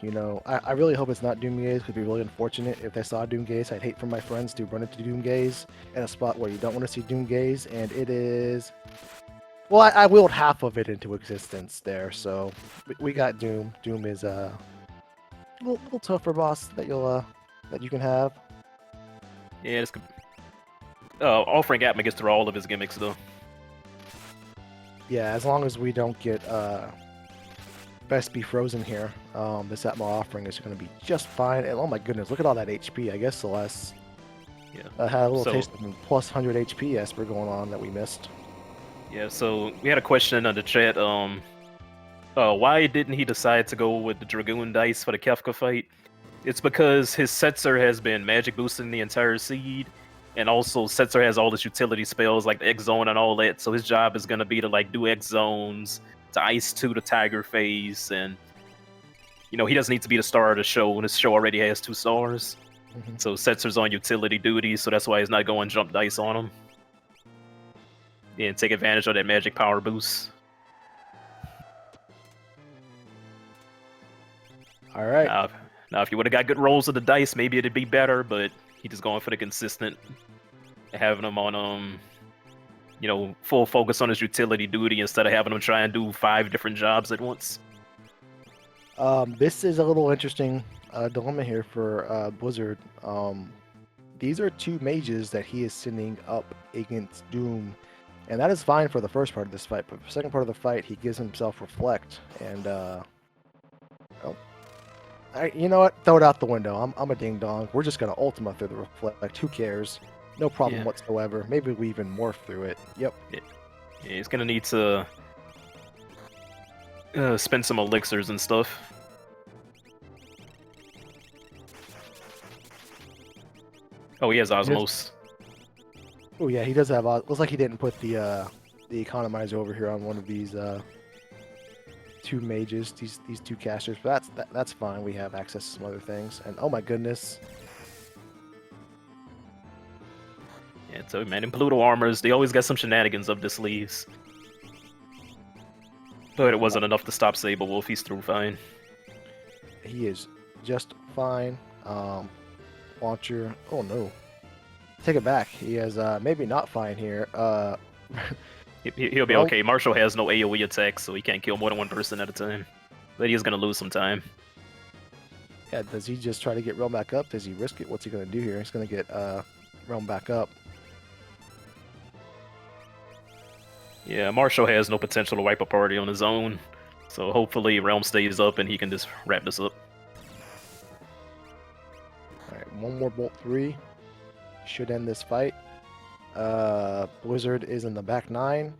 Speaker 2: I really hope it's not Doom Gaze. It would be really unfortunate if they saw Doom Gaze. I'd hate for my friends to run into Doom Gaze in a spot where you don't want to see Doom Gaze, and it is... Well, I willed half of it into existence there, so we got Doom. Doom is a little tougher boss that you can have.
Speaker 1: Yeah, it's... offering Atma gets through all of his gimmicks, though.
Speaker 2: Yeah, as long as we don't get Best Be Frozen here, this Atma offering is going to be just fine. And oh my goodness, look at all that HP. I guess Celeste had a little taste of plus 100 HP Esper going on that we missed.
Speaker 1: Yeah, so we had a question on the chat. Why didn't he decide to go with the Dragoon dice for the Kefka fight? It's because his Setzer has been magic boosting the entire seed, and also Setzer has all his utility spells like the X Zone and all that. So his job is gonna be to like do X Zones, to Ice 2 to Tiger Phase, and he doesn't need to be the star of the show, and his show already has 2 stars. Mm-hmm. So Setzer's on utility duty, so that's why he's not going jump dice on him. And take advantage of that magic power boost.
Speaker 2: All right.
Speaker 1: Now, if you would have got good rolls of the dice, maybe it'd be better, but he just going for the consistent, having him on full focus on his utility duty instead of having him try and do 5 different jobs at once.
Speaker 2: This is a little interesting dilemma here for Blizzard. These are 2 mages that he is sending up against Doom. And that is fine for the first part of this fight, but for the second part of the fight, he gives himself Reflect. And You know what? Throw it out the window. I'm a ding dong. We're just gonna Ultima through the reflect. Who cares? No problem
Speaker 1: Yeah.
Speaker 2: whatsoever. Maybe we even morph through it. Yep.
Speaker 1: Yeah, he's gonna need to spend some elixirs and stuff. Oh, he has Osmos.
Speaker 2: Oh yeah, he does have. Looks like he didn't put the economizer over here on one of these two mages. These two casters, but that's fine. We have access to some other things. And oh my goodness.
Speaker 1: Yeah, so man, in Pluto armors, they always got some shenanigans up their sleeves. But it wasn't enough to stop Sabrewolf. He's through fine.
Speaker 2: He is just fine. Launcher. Oh no. Take it back. He is maybe not fine here.
Speaker 1: He'll be okay. Marshall has no AoE attacks, so he can't kill more than one person at a time. But he is going to lose some time.
Speaker 2: Yeah, does he just try to get Realm back up? Does he risk it? What's he going to do here? He's going to get Realm back up.
Speaker 1: Yeah, Marshall has no potential to wipe a party on his own. So hopefully Realm stays up and he can just wrap this up.
Speaker 2: Alright, one more Bolt 3. Should end this fight. Blizzard is in the back 9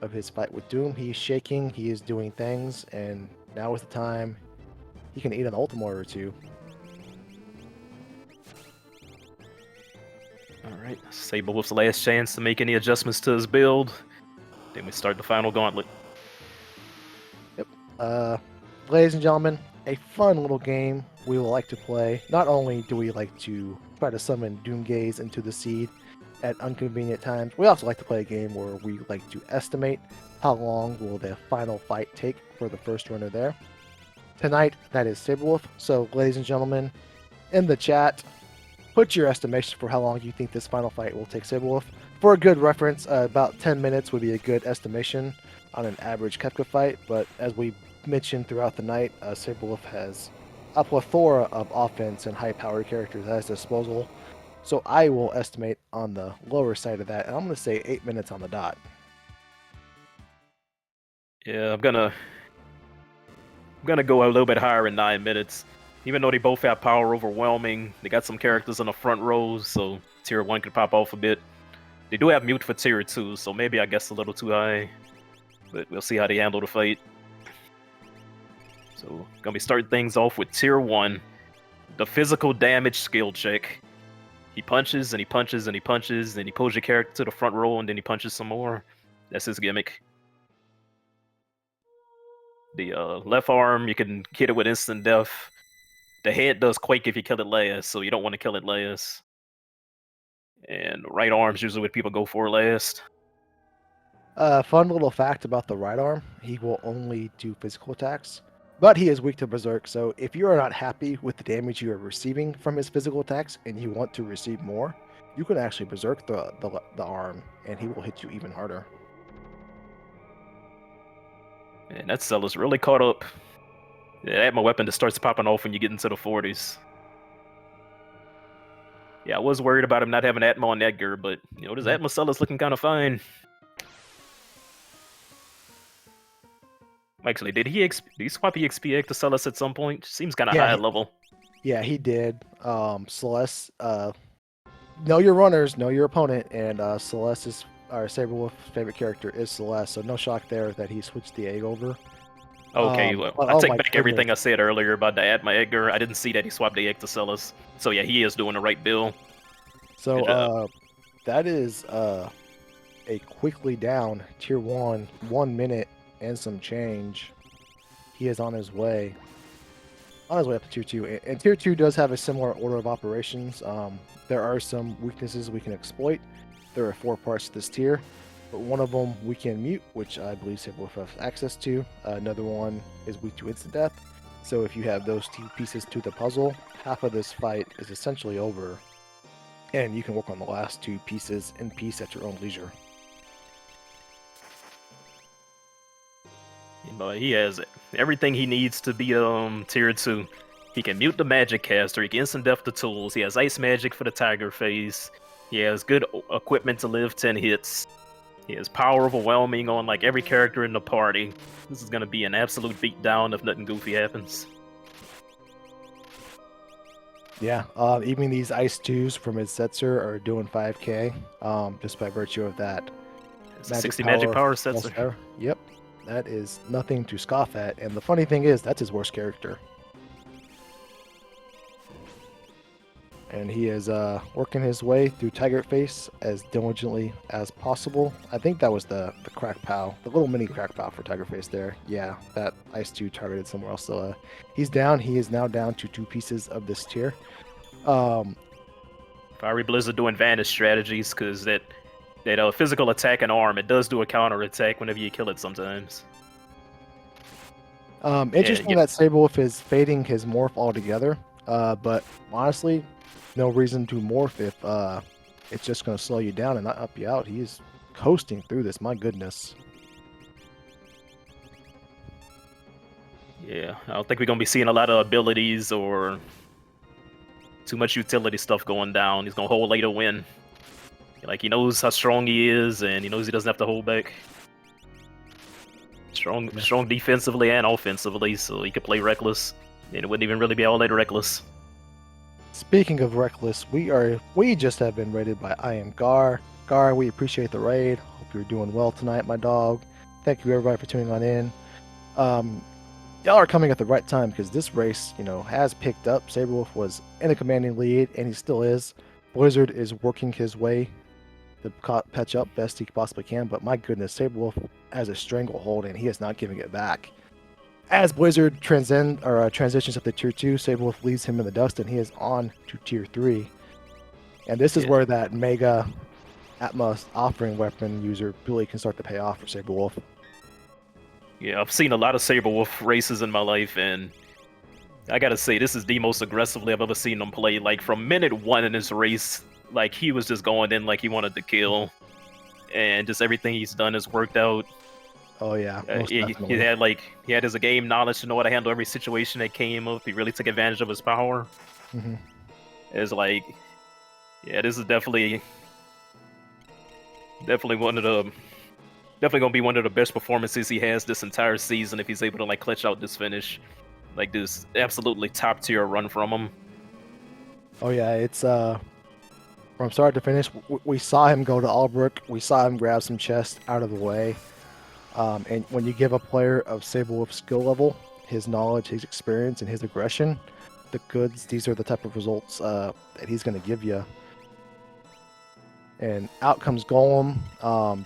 Speaker 2: of his fight with Doom. He's shaking, he is doing things, and now is the time he can eat an Ultima or two.
Speaker 1: Alright, Sabrewolf's last chance to make any adjustments to his build. Then we start the final gauntlet.
Speaker 2: Yep. Ladies and gentlemen, a fun little game we will like to play. Not only do we like to try to summon Doomgaze into the seed at inconvenient times, we also like to play a game where we like to estimate how long will the final fight take for the first runner there. Tonight, that is Sabrewolf. So, ladies and gentlemen, in the chat, put your estimation for how long you think this final fight will take Sabrewolf. For a good reference, about 10 minutes would be a good estimation on an average Kefka fight, but as we mentioned throughout the night, Sabrewolf has a plethora of offense and high-powered characters at his disposal, so I will estimate on the lower side of that, and I'm going to say 8 minutes on the dot.
Speaker 1: Yeah, I'm gonna go a little bit higher in 9 minutes. Even though they both have power overwhelming, they got some characters in the front rows, so tier 1 could pop off a bit. They do have mute for tier 2, so maybe I guess a little too high. But we'll see how they handle the fight. So, gonna be starting things off with tier 1. The physical damage skill check. He punches and he punches and he punches, and he pulls your character to the front row and then he punches some more. That's his gimmick. The left arm, you can hit it with instant death. The head does quake if you kill it last, so you don't want to kill it last. And right arm's usually what people go for last.
Speaker 2: Fun little fact about the right arm, he will only do physical attacks, but he is weak to Berserk, so if you are not happy with the damage you are receiving from his physical attacks and you want to receive more, you can actually Berserk the arm, and he will hit you even harder.
Speaker 1: And that Cella's really caught up. Yeah, I had my weapon that starts popping off when you get into the 40s. Yeah, I was worried about him not having Atma on Edgar, but, you know, this Atma Cella's looking kind of fine. Actually, did he swap EXP egg to Celis at some point? Seems kind of high level.
Speaker 2: Yeah, he did. Celeste, know your runners, know your opponent, and Celeste is our Sabrewolf's favorite character is Celeste, so no shock there that he switched the egg over.
Speaker 1: Okay, well, I take back everything I said earlier about the Atma Edgar. I didn't see that he swapped the egg to Celis. So yeah, he is doing the right bill.
Speaker 2: So that is a quickly down tier 1, 1 minute and some change. He is on his way up to tier 2, and tier 2 does have a similar order of operations. There are some weaknesses we can exploit. There are 4 parts to this tier, but one of them we can mute, which I believe Sabrewolf has access to. Another one is weak to instant death. So if you have those 2 pieces to the puzzle, half of this fight is essentially over, and you can work on the last 2 pieces in peace at your own leisure.
Speaker 1: But he has everything he needs to be tier 2. He can mute the magic caster, he can instant death the tools, he has ice magic for the tiger phase, he has good equipment to live 10 hits, he has power overwhelming on like every character in the party. This is gonna be an absolute beatdown if nothing goofy happens.
Speaker 2: Yeah, even these Ice 2s from his Setzer are doing 5k, just by virtue of that
Speaker 1: It's a
Speaker 2: magic
Speaker 1: 60 magic
Speaker 2: power.
Speaker 1: power sets.
Speaker 2: Yep, that is nothing to scoff at. And the funny thing is, that's his worst character. And he is working his way through Tiger Face as diligently as possible. I think that was the crack pow, the little mini crack pow for Tiger Face there. Yeah, that Ice 2 targeted somewhere else. So he's down. He is now down to 2 pieces of this tier.
Speaker 1: FieryBlizzard doing Vanish strategies because that physical attack and arm, it does do a counter attack whenever you kill it sometimes.
Speaker 2: Interesting that Sabrewolf is fading his morph altogether, but honestly, no reason to morph if it's just going to slow you down and not up you out. He's coasting through this, my goodness.
Speaker 1: Yeah, I don't think we're going to be seeing a lot of abilities or too much utility stuff going down. He's going to hold later win. Like, he knows how strong he is, and he knows he doesn't have to hold back. Strong defensively and offensively, so he could play reckless, and it wouldn't even really be all that reckless.
Speaker 2: Speaking of reckless, we just have been raided by I Am Gar. Gar, we appreciate the raid. Hope you're doing well tonight, my dog. Thank you everybody for tuning on in. Y'all are coming at the right time because this race, has picked up. Sabrewolf was in a commanding lead, and he still is. Blizzard is working his way to catch up best he possibly can, but my goodness, Sabrewolf has a stranglehold, and he is not giving it back. As Blizzard transitions up to Tier 2, Sabrewolf leaves him in the dust, and he is on to Tier 3. And this is where that Mega Atmos offering weapon user really can start to pay off for Sabrewolf.
Speaker 1: Yeah, I've seen a lot of Sabrewolf races in my life, and I gotta say, this is the most aggressively I've ever seen him play. Like, from minute 1 in this race, like, he was just going in like he wanted to kill. And just everything he's done has worked out.
Speaker 2: Oh yeah,
Speaker 1: he had his game knowledge to know how to handle every situation that came up. He really took advantage of his power.
Speaker 2: Mm-hmm.
Speaker 1: It's like, yeah, this is definitely gonna be one of the best performances he has this entire season if he's able to like clutch out this finish, like this absolutely top tier run from him.
Speaker 2: Oh yeah, it's from start to finish. We saw him go to Albrook. We saw him grab some chests out of the way. And when you give a player of Sabrewolf's skill level, his knowledge, his experience, and his aggression, the goods, these are the type of results that he's going to give you. And out comes Golem.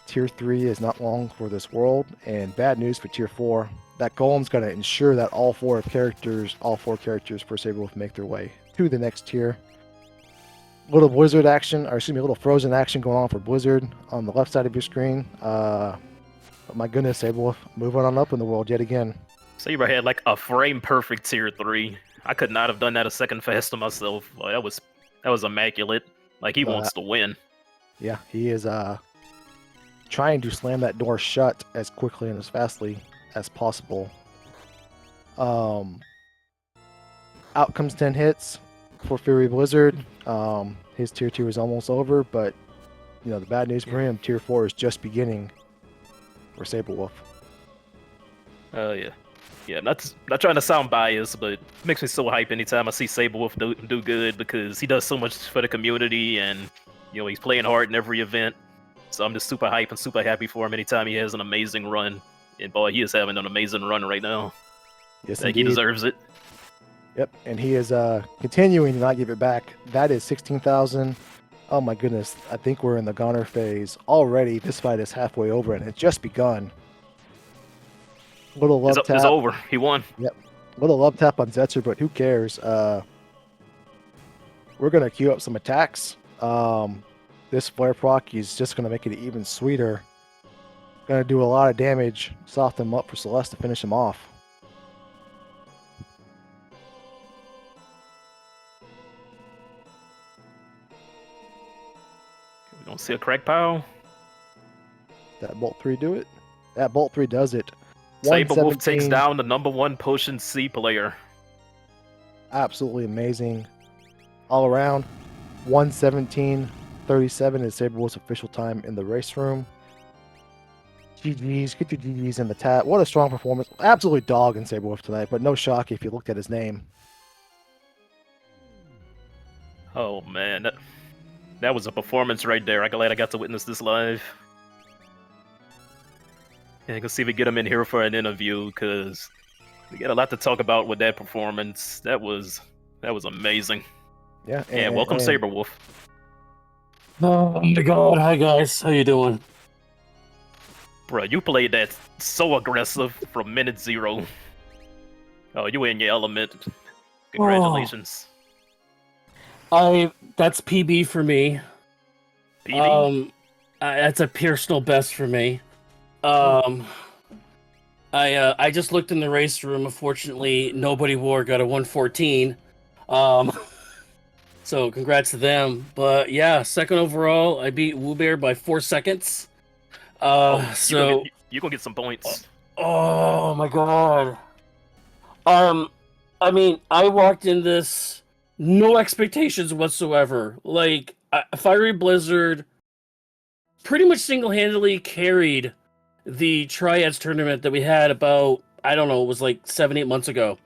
Speaker 2: Tier 3 is not long for this world, and bad news for Tier 4. That Golem's going to ensure that all four characters for Sabrewolf make their way to the next tier. Little Blizzard action, or excuse me, a little Frozen action going on for Blizzard on the left side of your screen. But my goodness, Sabrewolf moving on up in the world yet again.
Speaker 1: Sabre had like a frame perfect Tier 3. I could not have done that a second faster myself. Like, that was immaculate. Like, he wants to win.
Speaker 2: Yeah, he is trying to slam that door shut as quickly and as fastly as possible. Out comes 10 hits for FieryBlizzard. His Tier 2 is almost over, but the bad news for him, Tier 4 is just beginning for Sabrewolf.
Speaker 1: Yeah, not trying to sound biased, but it makes me so hype anytime I see Sabrewolf do good because he does so much for the community, and he's playing hard in every event. So I'm just super hype and super happy for him anytime he has an amazing run. And boy, he is having an amazing run right now.
Speaker 2: Yes,
Speaker 1: like, he deserves it.
Speaker 2: Yep, and he is continuing to not give it back. That is 16,000. Oh my goodness, I think we're in the goner phase already. This fight is halfway over and it's just begun. Little love tap.
Speaker 1: It's over. He won.
Speaker 2: Yep. Little love tap on Zetzer, but who cares? We're going to queue up some attacks. This flare proc is just going to make it even sweeter. Going to do a lot of damage, soften him up for Celeste to finish him off.
Speaker 1: We don't see a crack pile.
Speaker 2: That Bolt 3 do it? That Bolt 3 does it.
Speaker 1: Sabrewolf takes down the #1 Potion C player.
Speaker 2: Absolutely amazing. All around, 117.37 is Sabrewolf's official time in the race room. GG's, get your GG's in the chat. What a strong performance. Absolutely dog in Sabrewolf tonight, but no shock if you looked at his name.
Speaker 1: Oh man, that was a performance right there. I'm glad I got to witness this live. Yeah, let's see if we get him in here for an interview, because we got a lot to talk about with that performance. That was amazing.
Speaker 2: Yeah,
Speaker 1: And welcome, Saberwolf.
Speaker 3: Oh my god, hi guys, how you doing?
Speaker 1: Bro, you played that so aggressive from minute 0. Oh, you were in your element. Congratulations.
Speaker 3: That's PB for me.
Speaker 1: PB?
Speaker 3: That's a personal best for me. I just looked in the race room. Unfortunately, nobody got a 114. So congrats to them. But yeah, second overall, I beat Woobear by 4 seconds.
Speaker 1: So you're gonna get some points.
Speaker 3: Oh my god. I mean, I walked in this no expectations whatsoever. Like, FieryBlizzard pretty much single-handedly carried the Triads tournament that we had about, I don't know, it was like 7-8 months ago.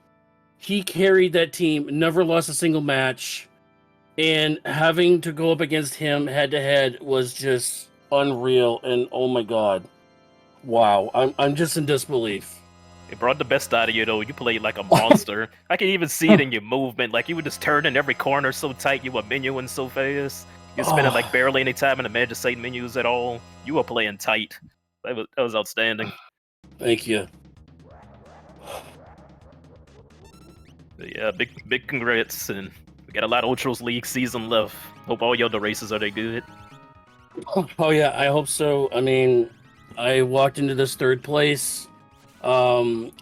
Speaker 3: He carried that team, never lost a single match, and having to go up against him head-to-head was just unreal, and oh my god. Wow, I'm just in disbelief.
Speaker 1: It brought the best out of you, though. You played like a monster. I can even see it in your movement. Like, you would just turn in every corner so tight, you were menuing so fast. You're spending like barely any time in the Magic Site menus at all. You were playing tight. That was outstanding.
Speaker 3: Thank you.
Speaker 1: But yeah, big congrats, and we got a lot of Ultros League season left. Hope all your other races are they good.
Speaker 3: Oh yeah, I hope so. I mean, I walked into this third place. We're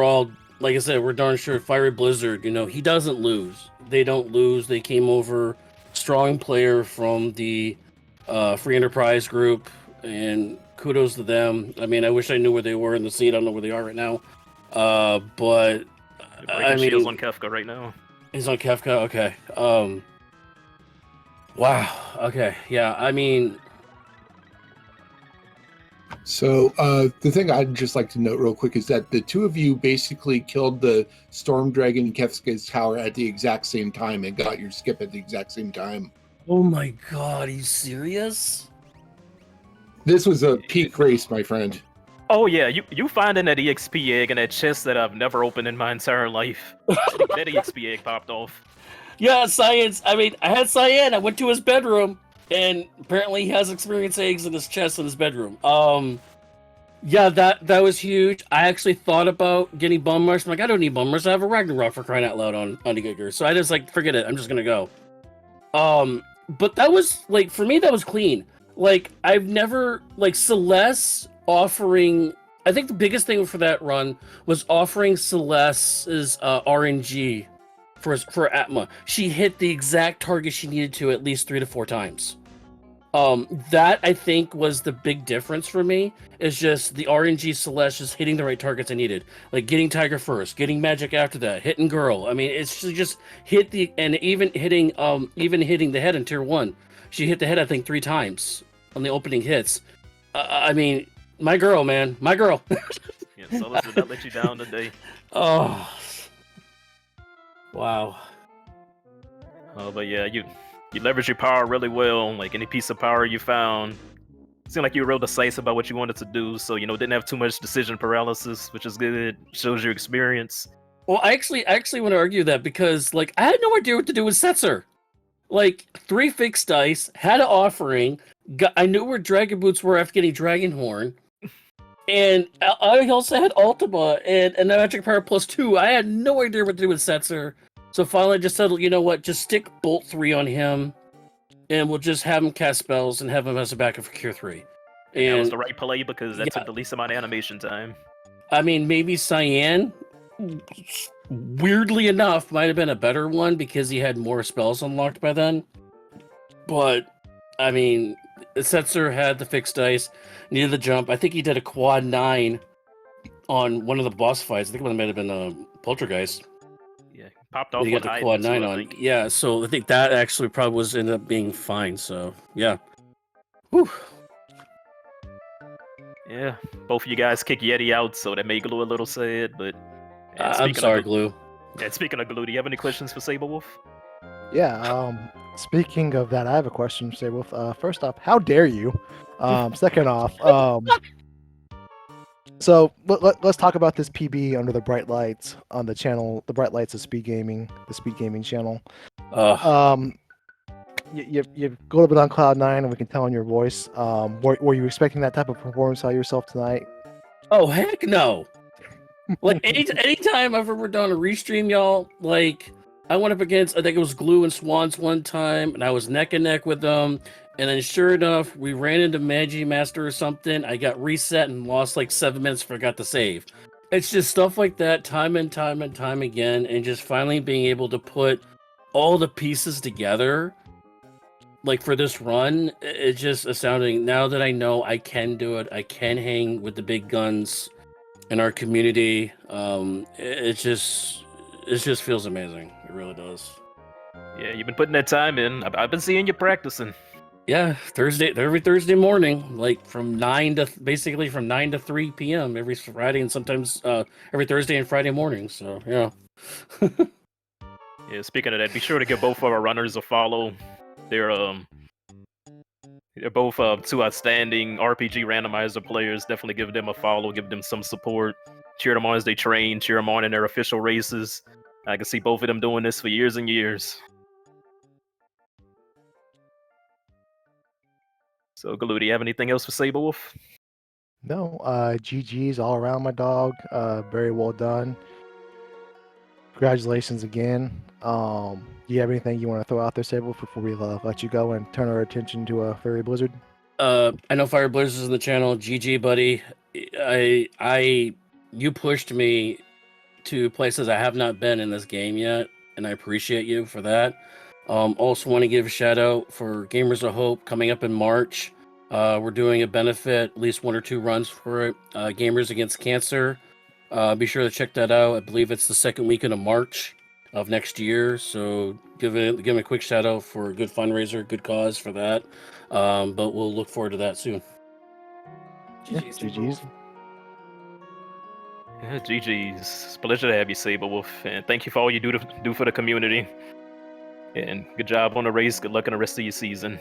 Speaker 3: all, like I said, we're darn sure FieryBlizzard, you know, he doesn't lose. They don't lose. They came over strong player from the Free Enterprise group, and kudos to them. I mean, I wish I knew where they were in the scene. I don't know where they are right now. But I mean,
Speaker 1: he's on Kefka right now.
Speaker 3: He's on Kefka. Okay. Wow. Okay. Yeah. I mean.
Speaker 4: So the thing I'd just like to note real quick is that the two of you basically killed the Storm Dragon Kefka's tower at the exact same time and got your skip at the exact same time.
Speaker 3: Oh my god, are you serious?
Speaker 4: This was a peak race, my friend.
Speaker 1: Oh yeah, you finding that EXP egg in that chest that I've never opened in my entire life. That EXP egg popped off.
Speaker 3: Yeah, Science. I mean, I had Cyan. I went to his bedroom, and apparently he has experience eggs in his chest in his bedroom. Yeah, that was huge. I actually thought about getting Bum Rush. I'm like, I don't need Bum Rush. I have a Ragnarok for crying out loud on the Giger. So I just like, forget it. I'm just gonna go. But that was like, for me, that was clean. Like, I've never, like, Celeste offering, I think the biggest thing for that run was offering Celeste's RNG for Atma. She hit the exact target she needed to at least 3 to 4 times. That I think was the big difference for me, is just the RNG Celeste just hitting the right targets I needed. Like getting Tiger first, getting Magic after that, hitting Girl. I mean, it's just hit the, and even hitting the head in tier 1. She hit the head, I think, 3 times on the opening hits. I mean, my girl, man, my girl.
Speaker 1: Yeah, Celeste did not let you down today.
Speaker 3: Oh, wow.
Speaker 1: Oh, but yeah, you leverage your power really well. Like any piece of power you found, it seemed like you were real decisive about what you wanted to do. So, you know, didn't have too much decision paralysis, which is good. Shows your experience.
Speaker 3: Well, I actually want to argue that, because like I had no idea what to do with Setzer. Like 3 fixed dice, had an offering. I knew where Dragon Boots were after getting Dragon Horn, and I also had Ultima and Magic Power +2. I had no idea what to do with Setzer. So finally, I just settled, you know what? Just stick Bolt 3 on him, and we'll just have him cast spells and have him as a backup for Cure 3.
Speaker 1: And that was the right play, because that took the least amount of animation time.
Speaker 3: I mean, maybe Cyan, weirdly enough, might have been a better one because he had more spells unlocked by then. But, I mean, Setzer had the fixed dice, needed the jump. I think he did a quad 9 on one of the boss fights. I think it might have been Poltergeist.
Speaker 1: Yeah, popped off.
Speaker 3: He got the quad 9 on. Yeah, so I think that actually probably ended up being fine. So yeah. Whew.
Speaker 1: Yeah, both of you guys kick Yeti out, so that made Glue a little sad. But
Speaker 3: I'm sorry, Glue.
Speaker 1: And speaking of Glue, do you have any questions for Saberwolf?
Speaker 2: Yeah. Speaking of that, I have a question, Sabrewolf. First off, how dare you? Second off, so let's talk about this PB under the bright lights on the channel. The bright lights of Speed Gaming, the Speed Gaming channel. Um, you go a little bit on cloud nine, and we can tell in your voice. Were you expecting that type of performance out of yourself tonight?
Speaker 3: Oh heck no! Like anytime I've ever done a restream, y'all, like I went up against, I think it was Glue and Swans one time, and I was neck and neck with them. And then sure enough, we ran into Magi Master or something. I got reset and lost like 7 minutes, forgot to save. It's just stuff like that, time and time and time again, and just finally being able to put all the pieces together, like for this run, it's just astounding. Now that I know I can do it, I can hang with the big guns in our community. It just feels amazing. It really does.
Speaker 1: Yeah, you've been putting that time in. I've been seeing you practicing.
Speaker 3: Yeah, every Thursday morning, like from 9 to 3 p.m. every Friday, and sometimes every Thursday and Friday morning. So yeah.
Speaker 1: Yeah, speaking of that, be sure to give both of our runners a follow. They're both two outstanding RPG randomizer players. Definitely give them a follow, give them some support. Cheer them on as they train, cheer them on in their official races. I can see both of them doing this for years and years. So, Galoo, do you have anything else for Sabrewolf?
Speaker 2: No. GG's all around, my dog. Very well done. Congratulations again. Do you have anything you want to throw out there, Sabrewolf, before we let you go and turn our attention to FieryBlizzard?
Speaker 3: I know FieryBlizzard is in the channel. GG, buddy. You pushed me to places I have not been in this game yet, and I appreciate you for that. Also want to give a shout out for Gamers of Hope coming up in March. We're doing a benefit, at least 1 or 2 runs for it. Gamers Against Cancer. Be sure to check that out. I believe it's the second weekend of March of next year. So give it a quick shout out for a good fundraiser, good cause for that. But we'll look forward to that soon.
Speaker 2: Yeah, GG's.
Speaker 1: Yeah, GG's. It's a pleasure to have you, Sabrewolf, and thank you for all you do for the community. And good job on the race. Good luck in the rest of your season.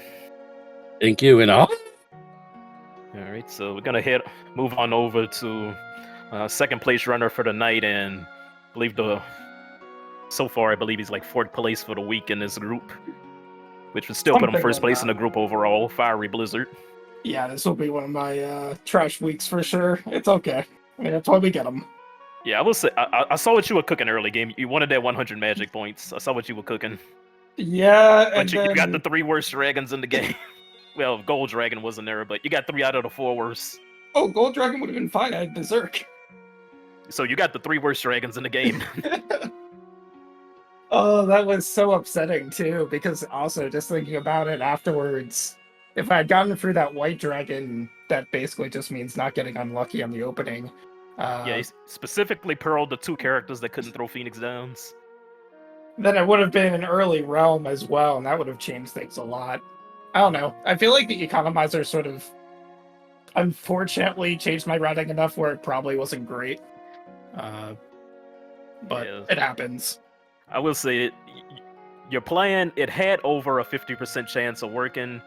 Speaker 3: Thank you, and
Speaker 1: All right, so we're gonna move on over to second place runner for the night, and I believe so far I believe he's like 4th place for the week in this group, which would still put him
Speaker 5: Something
Speaker 1: first
Speaker 5: like
Speaker 1: place
Speaker 5: that.
Speaker 1: in the group overall. FieryBlizzard.
Speaker 5: Yeah, this will be one of my trash weeks for sure. It's okay. I mean, that's why we get them.
Speaker 1: Yeah, I will say I saw what you were cooking early game. You wanted that 100 magic points. I saw what you were cooking.
Speaker 5: Yeah,
Speaker 1: But
Speaker 5: and
Speaker 1: you got
Speaker 5: then
Speaker 1: the 3 worst dragons in the game. Well, Gold Dragon wasn't there, but you got 3 out of the 4 worst.
Speaker 5: oh, Gold Dragon would have been fine. I had Berserk.
Speaker 1: So you got the 3 worst dragons in the game.
Speaker 5: Oh, that was so upsetting too, because also just thinking about it afterwards, if I had gotten through that white dragon, that basically just means not getting unlucky on the opening.
Speaker 1: Yeah, he specifically pearled the 2 characters that couldn't throw Phoenix Downs.
Speaker 5: Then it would have been an early realm as well, and that would have changed things a lot. I don't know. I feel like the economizer sort of unfortunately changed my routing enough where it probably wasn't great. But
Speaker 1: Yeah.
Speaker 5: it happens.
Speaker 1: I will say your plan, it had over a 50% chance of working,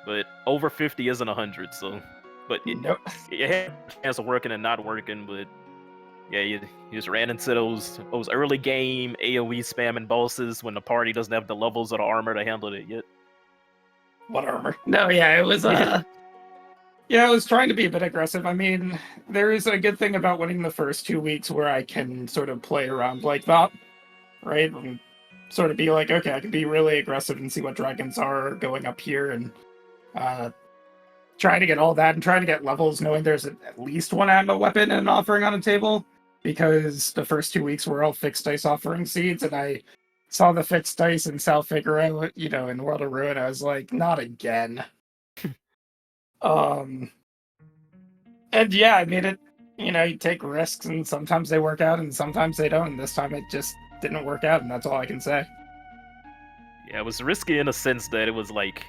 Speaker 1: but over 50 isn't 100, so but
Speaker 5: Nope.
Speaker 1: it had a chance of working and not working, but yeah, you just ran into those early game AoE spamming bosses when the party doesn't have the levels of the armor to handle it yet.
Speaker 5: What armor? No, yeah, it was yeah, I was trying to be a bit aggressive. I mean, there is a good thing about winning the first 2 weeks where I can sort of play around like that, right? And sort of be like, okay, I can be really aggressive and see what dragons are going up here and trying to get all that and trying to get levels knowing there's at least 1 ammo weapon and an offering on a table, because the first 2 weeks were all fixed dice offering seeds, and I saw the fixed dice in Sal Figaro, in World of Ruin. I was like, not again. And yeah, I mean, you take risks and sometimes they work out and sometimes they don't. And this time it just didn't work out, and that's all I can say.
Speaker 1: Yeah, it was risky in a sense that it was like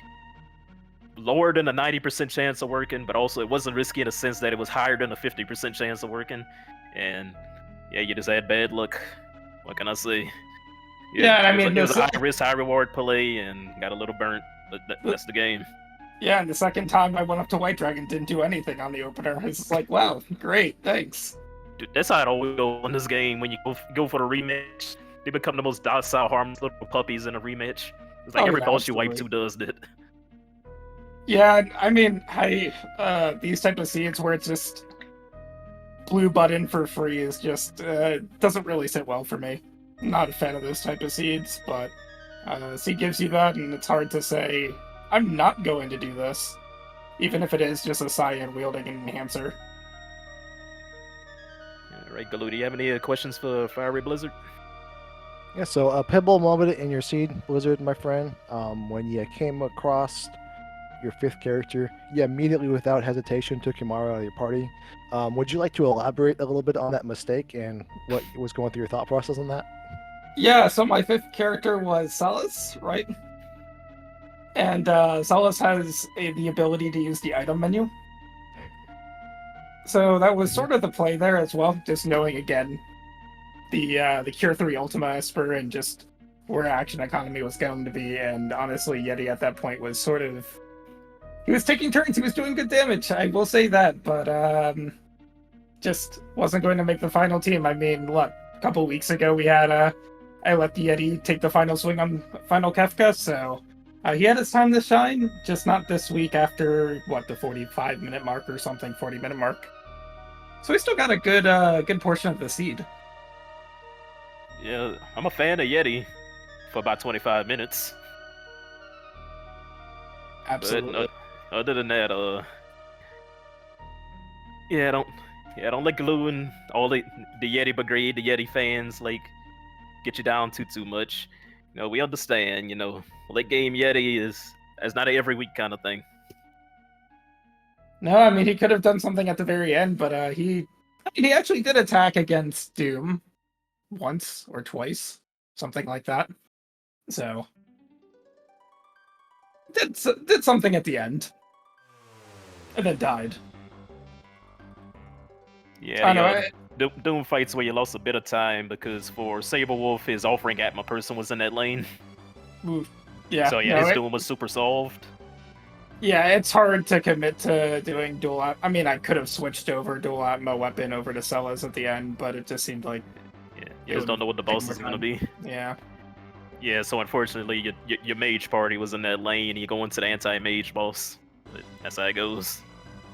Speaker 1: lower than a 90% chance of working, but also it wasn't risky in a sense that it was higher than a 50% chance of working. And yeah, you just had bad luck. What can I say?
Speaker 5: Yeah, and I mean,
Speaker 1: it was a
Speaker 5: this-
Speaker 1: high risk, high reward play, and got a little burnt. But that's the game.
Speaker 5: Yeah, and the second time I went up to White Dragon, didn't do anything on the opener. It's just like, wow, great, thanks.
Speaker 1: Dude, that's how it always goes in this game. When you go for the rematch, they become the most docile, harmless little puppies in a rematch. It's like
Speaker 5: Oh,
Speaker 1: every
Speaker 5: yeah,
Speaker 1: boss you wipe
Speaker 5: absolutely.
Speaker 1: to does that.
Speaker 5: Yeah, I mean, these type of seeds where it's just blue button for free is just doesn't really sit well for me. I'm not a fan of those type of seeds, but seed gives you that, and it's hard to say I'm not going to do this, even if it is just a cyan wielding an enhancer.
Speaker 1: All right, Galoo, do you have any questions for FieryBlizzard?
Speaker 2: Yeah, so a pivotal moment in your seed, Blizzard, my friend, when you came across your 5th character, you immediately, without hesitation, took Yamaru out of your party. Would you like to elaborate a little bit on that mistake and what was going through your thought process on that?
Speaker 5: Yeah, so my 5th character was Celis, right? And Celis has the ability to use the item menu. So that was sort of the play there as well, just knowing again the Cure 3 Ultima Esper and just where action economy was going to be. And honestly, Yeti at that point was sort of, he was taking turns, he was doing good damage, I will say that, but just wasn't going to make the final team. I mean, look, a couple weeks ago we had I let the Yeti take the final swing on final Kefka, so he had his time to shine, just not this week after, what, the 45-minute mark or something, 40-minute mark. So we still got a good portion of the seed.
Speaker 1: Yeah, I'm a fan of Yeti for about 25 minutes.
Speaker 5: Absolutely.
Speaker 1: But other than that, don't let Galoo and all the Yeti brigade, the Yeti fans, like, get you down too much. You know, we understand, you know, late game Yeti is not an every week kind of thing.
Speaker 5: No, I mean, he could have done something at the very end, but he actually did attack against Doom once or twice, something like that. So did something at the end, and then died.
Speaker 1: Yeah,
Speaker 5: I know.
Speaker 1: Doom fights where you lost a bit of time because for Saberwolf, his offering Atma person was in that lane.
Speaker 5: Yeah.
Speaker 1: So yeah,
Speaker 5: no,
Speaker 1: his Doom was super solved.
Speaker 5: Yeah, it's hard to commit to doing dual. I mean, I could have switched over dual Atma weapon over to Celis at the end, but it just seemed like
Speaker 1: Yeah, you just don't know what the boss is gonna be.
Speaker 5: Yeah.
Speaker 1: Yeah, so unfortunately, your mage party was in that lane, and you go into the anti-mage boss. But that's how it goes.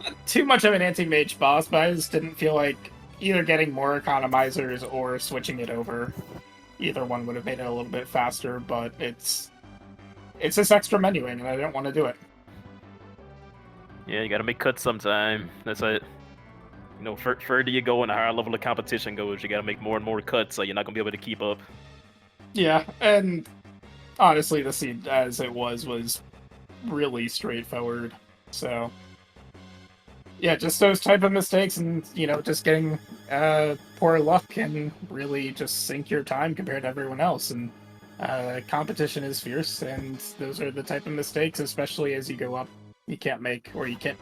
Speaker 5: Not too much of an anti-mage boss, but I just didn't feel like either getting more economizers or switching it over. Either one would have made it a little bit faster, but it's this extra menuing, and I didn't want to do it.
Speaker 1: Yeah, you gotta make cuts sometime. That's it. You know, further you go and the higher level of competition goes, you gotta make more and more cuts, so you're not gonna be able to keep up.
Speaker 5: Yeah, and honestly, the seed as it was really straightforward. So yeah, just those type of mistakes, and just getting poor luck can really just sink your time compared to everyone else. And competition is fierce, and those are the type of mistakes, especially as you go up, you can't make, or you can't.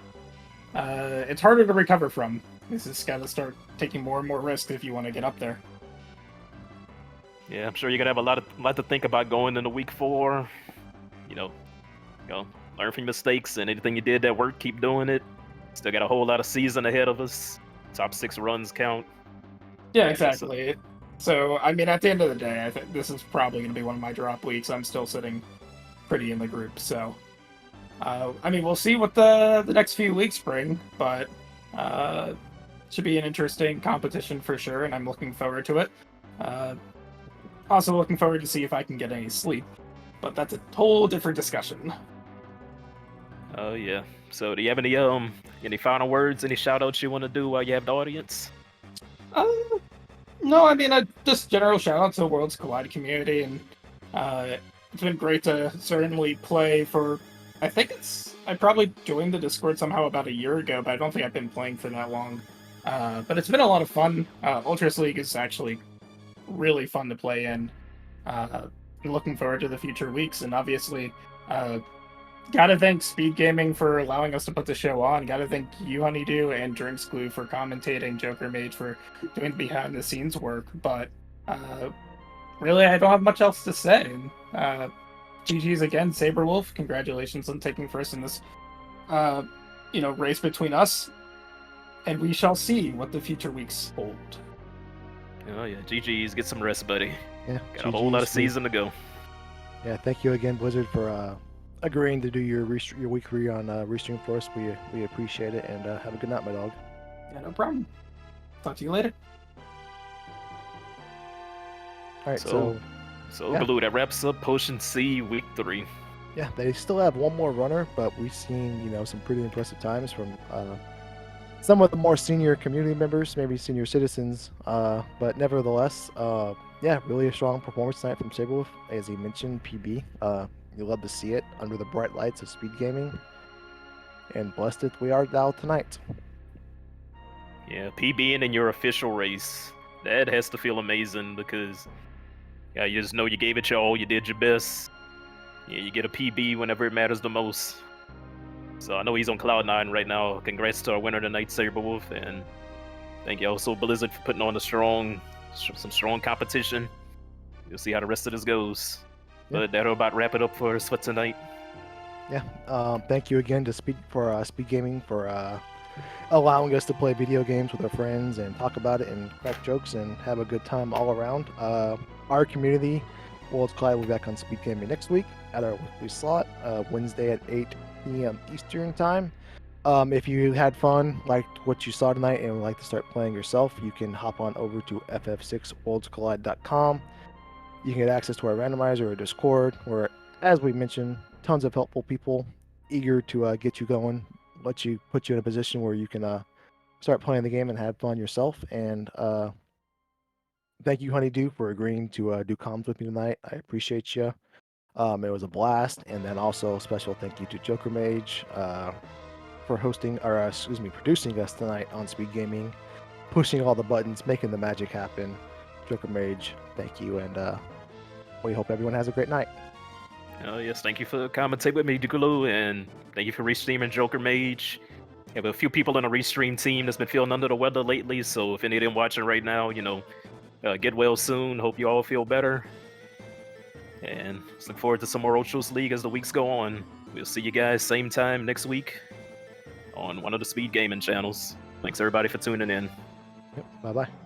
Speaker 5: It's harder to recover from. You just got to start taking more and more risks if you want to get up there.
Speaker 1: Yeah, I'm sure you're gonna have a lot to think about going into week 4. You know, learn from your mistakes, and anything you did that worked, keep doing it. Still got a whole lot of season ahead of us. Top 6 runs count.
Speaker 5: Yeah, exactly. So, I mean, at the end of the day, I think this is probably going to be one of my drop weeks. I'm still sitting pretty in the group, so I mean, we'll see what the next few weeks bring, but should be an interesting competition for sure, and I'm looking forward to it. Also looking forward to see if I can get any sleep, but that's a whole different discussion.
Speaker 1: Oh yeah. So do you have any final words, any shout outs you want to do while you have the audience?
Speaker 5: No, I mean, just general shout out to the Worlds Collide community, and it's been great to certainly play for, I probably joined the Discord somehow about a year ago, but I don't think I've been playing for that long. But it's been a lot of fun. Ultras League is actually really fun to play in. I'm looking forward to the future weeks, and obviously, gotta thank SpeedGaming for allowing us to put the show on. Gotta thank you, Honeydew, and Drinks Glue for commentating, Joker Mage for doing behind the scenes work. But really, I don't have much else to say. GG's again, Saberwolf. Congratulations on taking first in this, race between us. And we shall see what the future weeks hold.
Speaker 1: Oh yeah, GG's. Get some rest, buddy.
Speaker 2: Yeah,
Speaker 1: Got a whole lot of season to go.
Speaker 2: Yeah, thank you again, Blizzard, for agreeing to do your weekly on restream for us. We appreciate it, and have a good night, my dog.
Speaker 5: Yeah, no problem. Talk to you later.
Speaker 2: All right, so yeah.
Speaker 1: Blue, that wraps up Potion C Week 3.
Speaker 2: Yeah, they still have one more runner, but we've seen some pretty impressive times from some of the more senior community members, maybe senior citizens. But nevertheless, yeah, really a strong performance tonight from Saberwolf. As he mentioned, PB. You love to see it under the bright lights of SpeedGaming. And blessed if we are now tonight.
Speaker 1: Yeah, PBing in your official race, that has to feel amazing because you just know you gave it your all, you did your best. Yeah, you get a PB whenever it matters the most. So I know he's on cloud 9 right now. Congrats to our winner tonight, Saberwolf, and thank you also Blizzard for putting on some strong competition. You'll see how the rest of this goes.
Speaker 2: Yeah.
Speaker 1: But that'll about wrap it up for us for tonight.
Speaker 2: Yeah, thank you again to SpeedGaming for allowing us to play video games with our friends and talk about it and crack jokes and have a good time all around. Our community, Worlds Collide, will be back on SpeedGaming next week at our weekly slot, Wednesday at 8 p.m. Eastern Time. If you had fun, liked what you saw tonight, and would like to start playing yourself, you can hop on over to ff6worldscollide.com. You can get access to our randomizer or Discord, where, as we mentioned, tons of helpful people eager to get you going, put you in a position where you can start playing the game and have fun yourself. And thank you, Honeydew, for agreeing to do comms with me tonight. I appreciate you. It was a blast. And then also a special thank you to Joker Mage for producing us tonight on SpeedGaming, pushing all the buttons, making the magic happen. Joker Mage, thank you, and we hope everyone has a great night.
Speaker 1: Oh yes, thank you for commentating with me, Dugulu, and thank you for restreaming Joker Mage. We have a few people on the restream team that's been feeling under the weather lately, so if any of them watching right now, get well soon. Hope you all feel better. And look forward to some more Ultros League as the weeks go on. We'll see you guys same time next week on one of the SpeedGaming channels. Thanks everybody for tuning in.
Speaker 2: Yep, bye-bye.